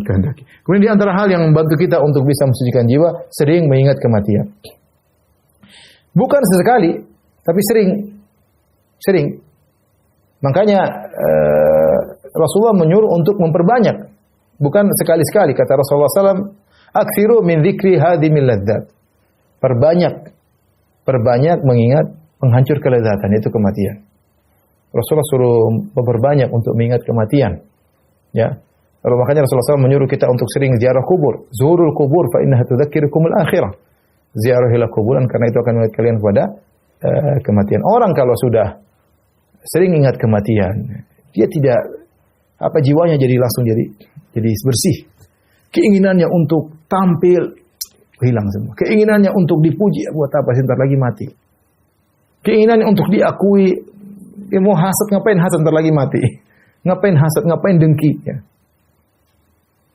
kehendaki. Kemudian di antara hal yang membantu kita untuk bisa mensucikan jiwa, sering mengingat kematian. Bukan sesekali, tapi sering. Makanya Rasulullah menyuruh untuk memperbanyak. Bukan sekali-sekali, kata Rasulullah SAW, aksiru min dzikri hadimil ladzat. Perbanyak mengingat penghancur kelezatan, yaitu kematian. Rasulullah suruh memperbanyak untuk mengingat kematian. Ya. Lalu makanya Rasulullah SAW menyuruh kita untuk sering ziarah kubur. Zuhurul kubur fa innaha tudzakirukumul akhirah. Ziarahilah kuburan karena itu akan mengingat kalian kepada kematian. Orang kalau sudah sering ingat kematian, dia tidak jiwanya jadi langsung jadi bersih. Keinginannya untuk tampil hilang semua. Keinginannya untuk dipuji, buat apa sih, ntar lagi mati. Keinginan untuk diakui, mau hasad ngapain hasad ntar lagi mati. Ngapain hasad, ngapain dengki ya.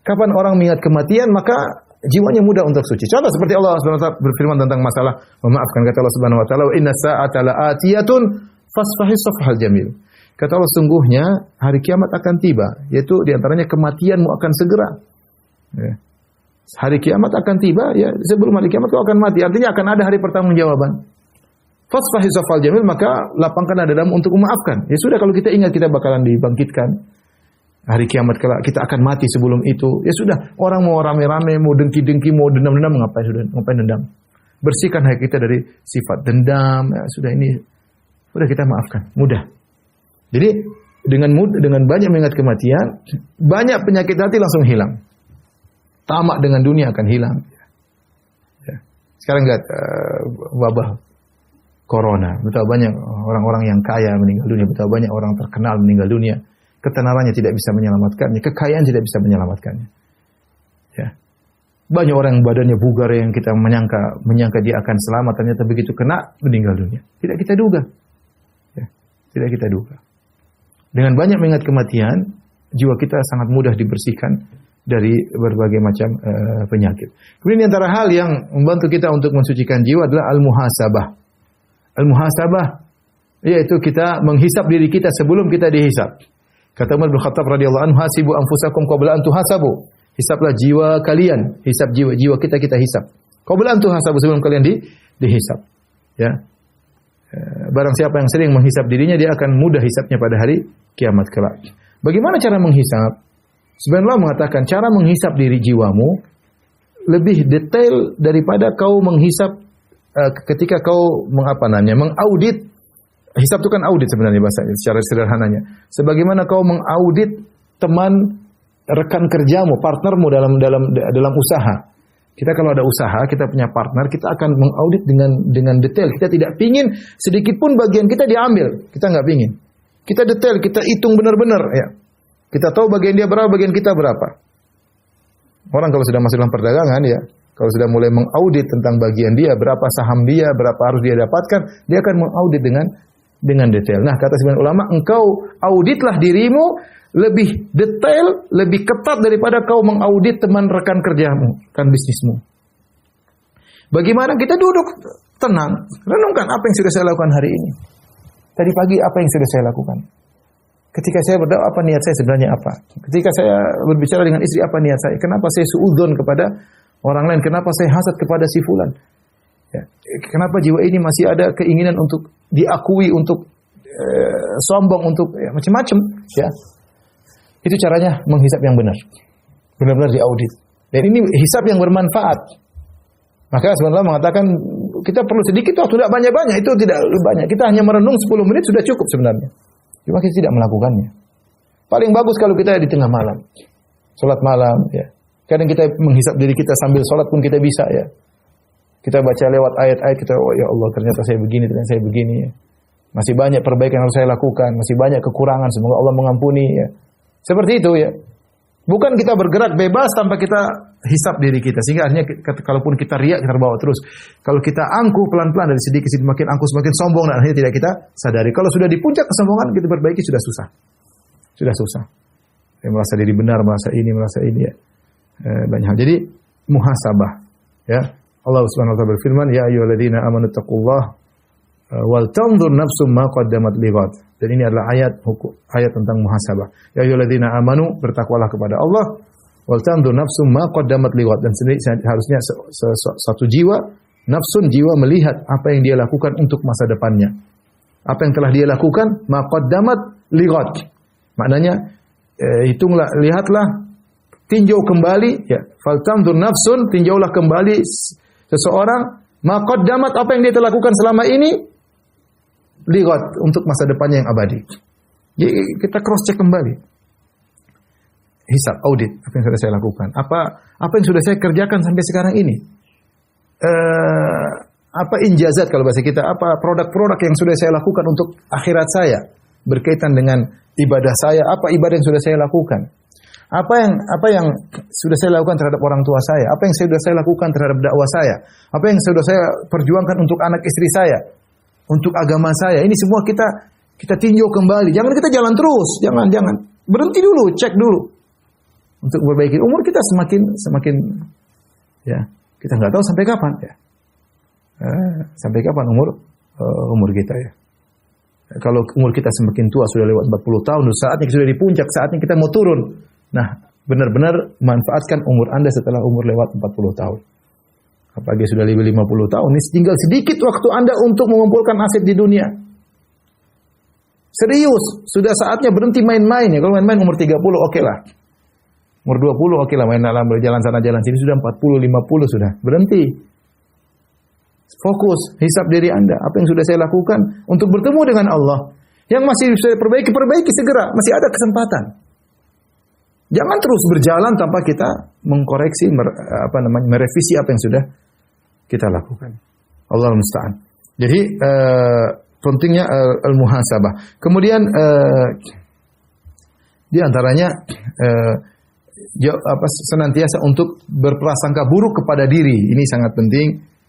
Kapan orang mengingat kematian maka jiwanya mudah untuk suci. Contoh seperti Allah Subhanahu wa taala berfirman tentang masalah memaafkan, kata Allah Subhanahu wa taala, "Inna sa'ata la'atiyatun fasfahi safhal jamil." Kata Allah, sungguhnya hari kiamat akan tiba, yaitu diantaranya kematianmu akan segera. Ya. Hari kiamat akan tiba, ya sebelum hari kiamat kau akan mati. Artinya akan ada hari pertanggungjawaban. Fasfahi safhal jamil, maka lapangkan dadamu untuk memaafkan. Ya sudah, kalau kita ingat kita bakalan dibangkitkan. Hari kiamat kelak kita akan mati sebelum itu. Ya sudah, orang mau rame-rame, mau dengki-dengki, mau dendam-dendam, ngapain dendam? Bersihkan hati kita dari sifat dendam. Ya sudah, ini sudah kita maafkan, mudah. Jadi dengan banyak mengingat kematian, banyak penyakit hati langsung hilang. Tamak dengan dunia akan hilang. Ya. Sekarang lihat wabah corona, betapa banyak orang-orang yang kaya meninggal dunia, betapa banyak orang terkenal meninggal dunia. Ketenarannya tidak bisa menyelamatkannya, kekayaan tidak bisa menyelamatkannya. Ya. Banyak orang yang badannya bugar yang kita menyangka dia akan selamat, ternyata begitu kena meninggal dunia. Tidak kita duga. Ya. Tidak kita duga. Dengan banyak mengingat kematian, jiwa kita sangat mudah dibersihkan dari berbagai macam penyakit. Kemudian di antara hal yang membantu kita untuk mensucikan jiwa adalah al-muhasabah. Al-muhasabah yaitu kita menghisap diri kita sebelum kita dihisap. Kata Umar bin Khattab radhiyallahu anhu, "Hasibu anfusakum qabla an tuhasabu." Hisaplah jiwa kalian, hisap jiwa kita hisap. Qabla an tuhasabu, sebelum kalian dihisap. Ya. Barang siapa yang sering menghisap dirinya, dia akan mudah hisapnya pada hari kiamat kelak. Bagaimana cara menghisap? Sebenarnya Allah mengatakan cara menghisap diri jiwamu lebih detail daripada kau menghisap ketika kau mengaudit. Hisab itu kan audit sebenarnya bahasanya secara sederhananya. Sebagaimana kau mengaudit teman rekan kerjamu, partnermu dalam usaha. Kita kalau ada usaha, kita punya partner, kita akan mengaudit dengan detail. Kita tidak pingin sedikit pun bagian kita diambil. Kita nggak pingin. Kita detail, kita hitung benar-benar ya. Kita tahu bagian dia berapa, bagian kita berapa. Orang kalau sudah masuk dalam perdagangan ya, kalau sudah mulai mengaudit tentang bagian dia, berapa saham dia, berapa harus dia dapatkan, dia akan mengaudit dengan detail. Nah, kata sebagian ulama, engkau auditlah dirimu lebih detail, lebih ketat daripada kau mengaudit teman rekan kerjamu, rekan bisnismu. Bagaimana kita duduk tenang, renungkan apa yang sudah saya lakukan hari ini. Tadi pagi apa yang sudah saya lakukan? Ketika saya berdoa, apa niat saya sebenarnya apa? Ketika saya berbicara dengan istri, apa niat saya? Kenapa saya suudzon kepada orang lain? Kenapa saya hasad kepada si fulan? Ya. Kenapa jiwa ini masih ada keinginan untuk diakui, untuk sombong, untuk macam-macam? Ya. Itu caranya menghisap yang benar. Benar-benar diaudit. Dan ini hisap yang bermanfaat. Maka sebenarnya mengatakan kita perlu sedikit waktu, tidak banyak-banyak. Itu tidak banyak. Kita hanya merenung 10 menit sudah cukup sebenarnya. Cuma kita tidak melakukannya. Paling bagus kalau kita di tengah malam. Salat malam. Ya. Kadang kita menghisap diri kita sambil salat pun kita bisa ya. Kita baca lewat ayat-ayat, kita, oh ya Allah ternyata saya begini, ternyata saya begini. Ya. Masih banyak perbaikan yang harus saya lakukan. Masih banyak kekurangan. Semoga Allah mengampuni. Ya. Seperti itu ya. Bukan kita bergerak bebas tanpa kita hisap diri kita. Sehingga akhirnya kalaupun kita riak, kita terbawa terus. Kalau kita angkuh pelan-pelan dari sedikit makin angkuh, semakin sombong, dan akhirnya tidak kita sadari. Kalau sudah di puncak kesombongan, kita perbaiki sudah susah. Sudah susah. Ya, merasa diri benar, merasa ini ya. Banyak hal. Jadi muhasabah. Ya. Allah Subhanahu wa taala berfirman, "Ya ayyuhalladzina amanu taqullaha wal tanzur nafsum ma qaddamat lighad." Dan ini adalah ayat tentang muhasabah. Ya ayyuhalladzina amanu, bertakwalah kepada Allah, wal tanzur nafsum ma qaddamat lighad. Dan harusnya satu jiwa, nafsun jiwa melihat apa yang dia lakukan untuk masa depannya. Apa yang telah dia lakukan, ma qaddamat lighad. Maknanya hitunglah, lihatlah, tinjau kembali ya. Fal tanzur nafsun, tinjaulah kembali seseorang ma qaddamat, apa yang dia telah lakukan selama ini, lihat untuk masa depannya yang abadi. Jadi kita cross check kembali. Hisab, audit, apa yang sudah saya lakukan? Apa yang sudah saya kerjakan sampai sekarang ini? Apa injazat kalau bahasa kita? Apa produk-produk yang sudah saya lakukan untuk akhirat saya berkaitan dengan ibadah saya? Apa ibadah yang sudah saya lakukan? Apa yang sudah saya lakukan terhadap orang tua saya? Apa yang sudah saya lakukan terhadap dakwah saya? Apa yang sudah saya perjuangkan untuk anak istri saya? untuk agama saya. Ini semua kita tinjau kembali. Jangan kita jalan terus, jangan. Berhenti dulu, cek dulu. Untuk memperbaiki umur kita semakin ya, kita nggak tahu sampai kapan ya. Sampai kapan umur kita ya. Kalau umur kita semakin tua, sudah lewat 40 tahun, saatnya sudah di puncak, saatnya kita mau turun. Nah, benar-benar manfaatkan umur Anda setelah umur lewat 40 tahun. Apalagi sudah lebih 50 tahun, ini tinggal sedikit waktu Anda untuk mengumpulkan aset di dunia. Serius, sudah saatnya berhenti main-main ya. Kalau main-main umur 30 oke lah. Umur 20 oke lah, main dalam berjalan sana jalan sini, sudah 40, 50 sudah. Berhenti. Fokus, hisab diri Anda. Apa yang sudah saya lakukan untuk bertemu dengan Allah. Yang masih bisa perbaiki segera. Masih ada kesempatan. Jangan terus berjalan tanpa kita mengkoreksi, merevisi apa yang sudah kita lakukan. Allah musta'an. Jadi pentingnya al-muhasabah. Kemudian di antaranya senantiasa untuk berprasangka buruk kepada diri. Ini sangat penting.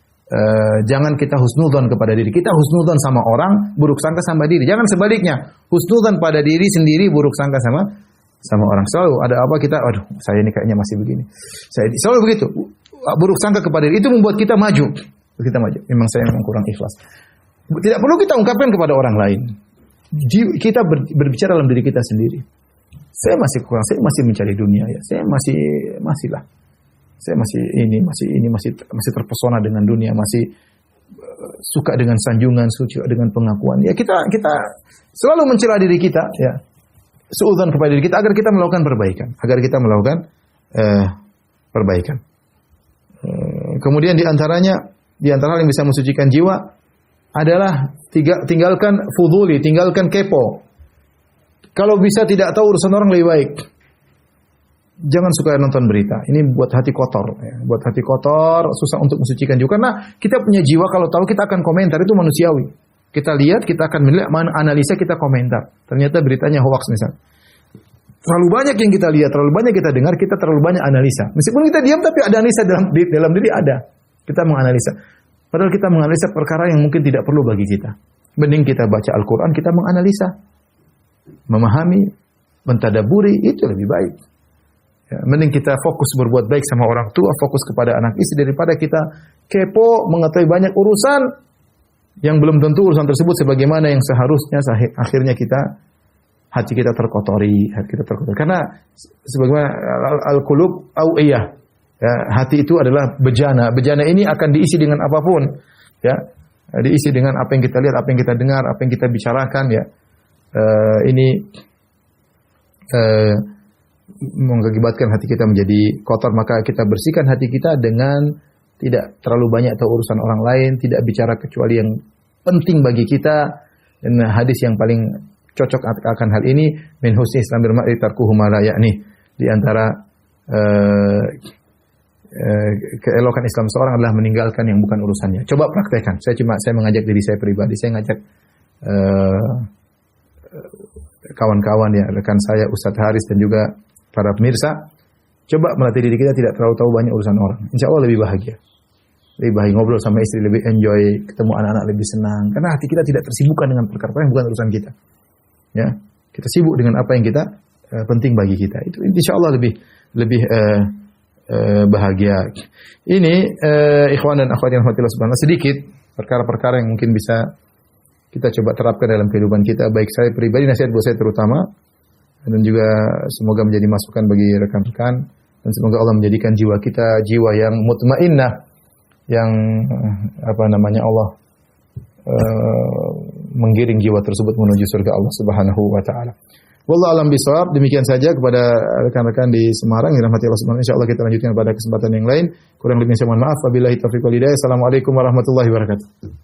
Jangan kita husnudzon kepada diri. Kita husnudzon sama orang, buruk sangka sama diri. Jangan sebaliknya. Husnudzon pada diri sendiri, buruk sangka sama orang. Selalu ada apa kita, aduh, saya ini kayaknya masih begini. Selalu begitu. Buruk sangka kepada diri itu membuat kita maju. Kita maju. Memang saya memang kurang ikhlas. Tidak perlu kita ungkapkan kepada orang lain. Kita berbicara dalam diri kita sendiri. Saya masih kurang, saya masih mencari dunia ya. Saya masih lah. Saya masih terpesona dengan dunia, masih suka dengan sanjungan, suka dengan pengakuan. Ya kita selalu mencela diri kita ya. Suudzon kepada diri kita agar kita melakukan perbaikan, Kemudian di antara hal yang bisa mensucikan jiwa adalah tinggalkan fuduli, tinggalkan kepo. Kalau bisa tidak tahu urusan orang lebih baik. Jangan suka nonton berita. Ini buat hati kotor. Ya. Buat hati kotor, susah untuk mensucikan jiwa. Karena kita punya jiwa, kalau tahu kita akan komentar. Itu manusiawi. Kita lihat, kita akan menilai, analisa, kita komentar. Ternyata beritanya hoax misalnya. Terlalu banyak yang kita lihat, terlalu banyak kita dengar, kita terlalu banyak analisa. Meskipun kita diam, tapi ada analisa dalam diri ada. Kita menganalisa. Padahal kita menganalisa perkara yang mungkin tidak perlu bagi kita. Mending kita baca Al-Quran, kita menganalisa. Memahami, mentadaburi, itu lebih baik. Ya, mending kita fokus berbuat baik sama orang tua, fokus kepada anak istri daripada kita kepo mengetahui banyak urusan yang belum tentu urusan tersebut sebagaimana yang seharusnya. Akhirnya hati kita terkotori. Karena sebagaimana al-qulub awiyah, ya, hati itu adalah bejana. Bejana ini akan diisi dengan apapun, ya, diisi dengan apa yang kita lihat, apa yang kita dengar, apa yang kita bicarakan, ya. Mengakibatkan hati kita menjadi kotor, maka kita bersihkan hati kita dengan tidak terlalu banyak tahu urusan orang lain, tidak bicara kecuali yang penting bagi kita. Dan hadis yang paling cocok akan hal ini, min husni islamil mar'i tarkuhu ma la ya'ni. Di antara keelokan Islam seorang adalah meninggalkan yang bukan urusannya. Coba praktekkan. Saya mengajak diri saya pribadi, saya ngajak kawan-kawan ya, rekan saya Ustadz Haris dan juga para pemirsa, coba melatih diri kita tidak terlalu tahu banyak urusan orang. Insya Allah lebih bahagia. Lebih bahagia, ngobrol sama istri lebih enjoy, ketemu anak-anak lebih senang. Karena hati kita tidak tersibukkan dengan perkara yang bukan urusan kita. Ya, kita sibuk dengan apa yang kita penting bagi kita. Itu insya Allah lebih bahagia. Ini ikhwan dan akhwat yang rahmatillah subhanahu sedikit perkara-perkara yang mungkin bisa kita coba terapkan dalam kehidupan kita, baik saya pribadi, nasihat buat saya terutama, dan juga semoga menjadi masukan bagi rekan-rekan, dan semoga Allah menjadikan jiwa kita jiwa yang mutmainnah, yang Allah menggiring jiwa tersebut menuju surga Allah Subhanahu wa taala. Wallahu a'lam bishawab. Demikian saja kepada rekan-rekan di Semarang yang dirahmati Allah Subhanahu. Insyaallah kita lanjutkan pada kesempatan yang lain. Kurang lebihnya saya mohon maaf. Wabillahi taufiq wal hidayah. Assalamualaikum warahmatullahi wabarakatuh.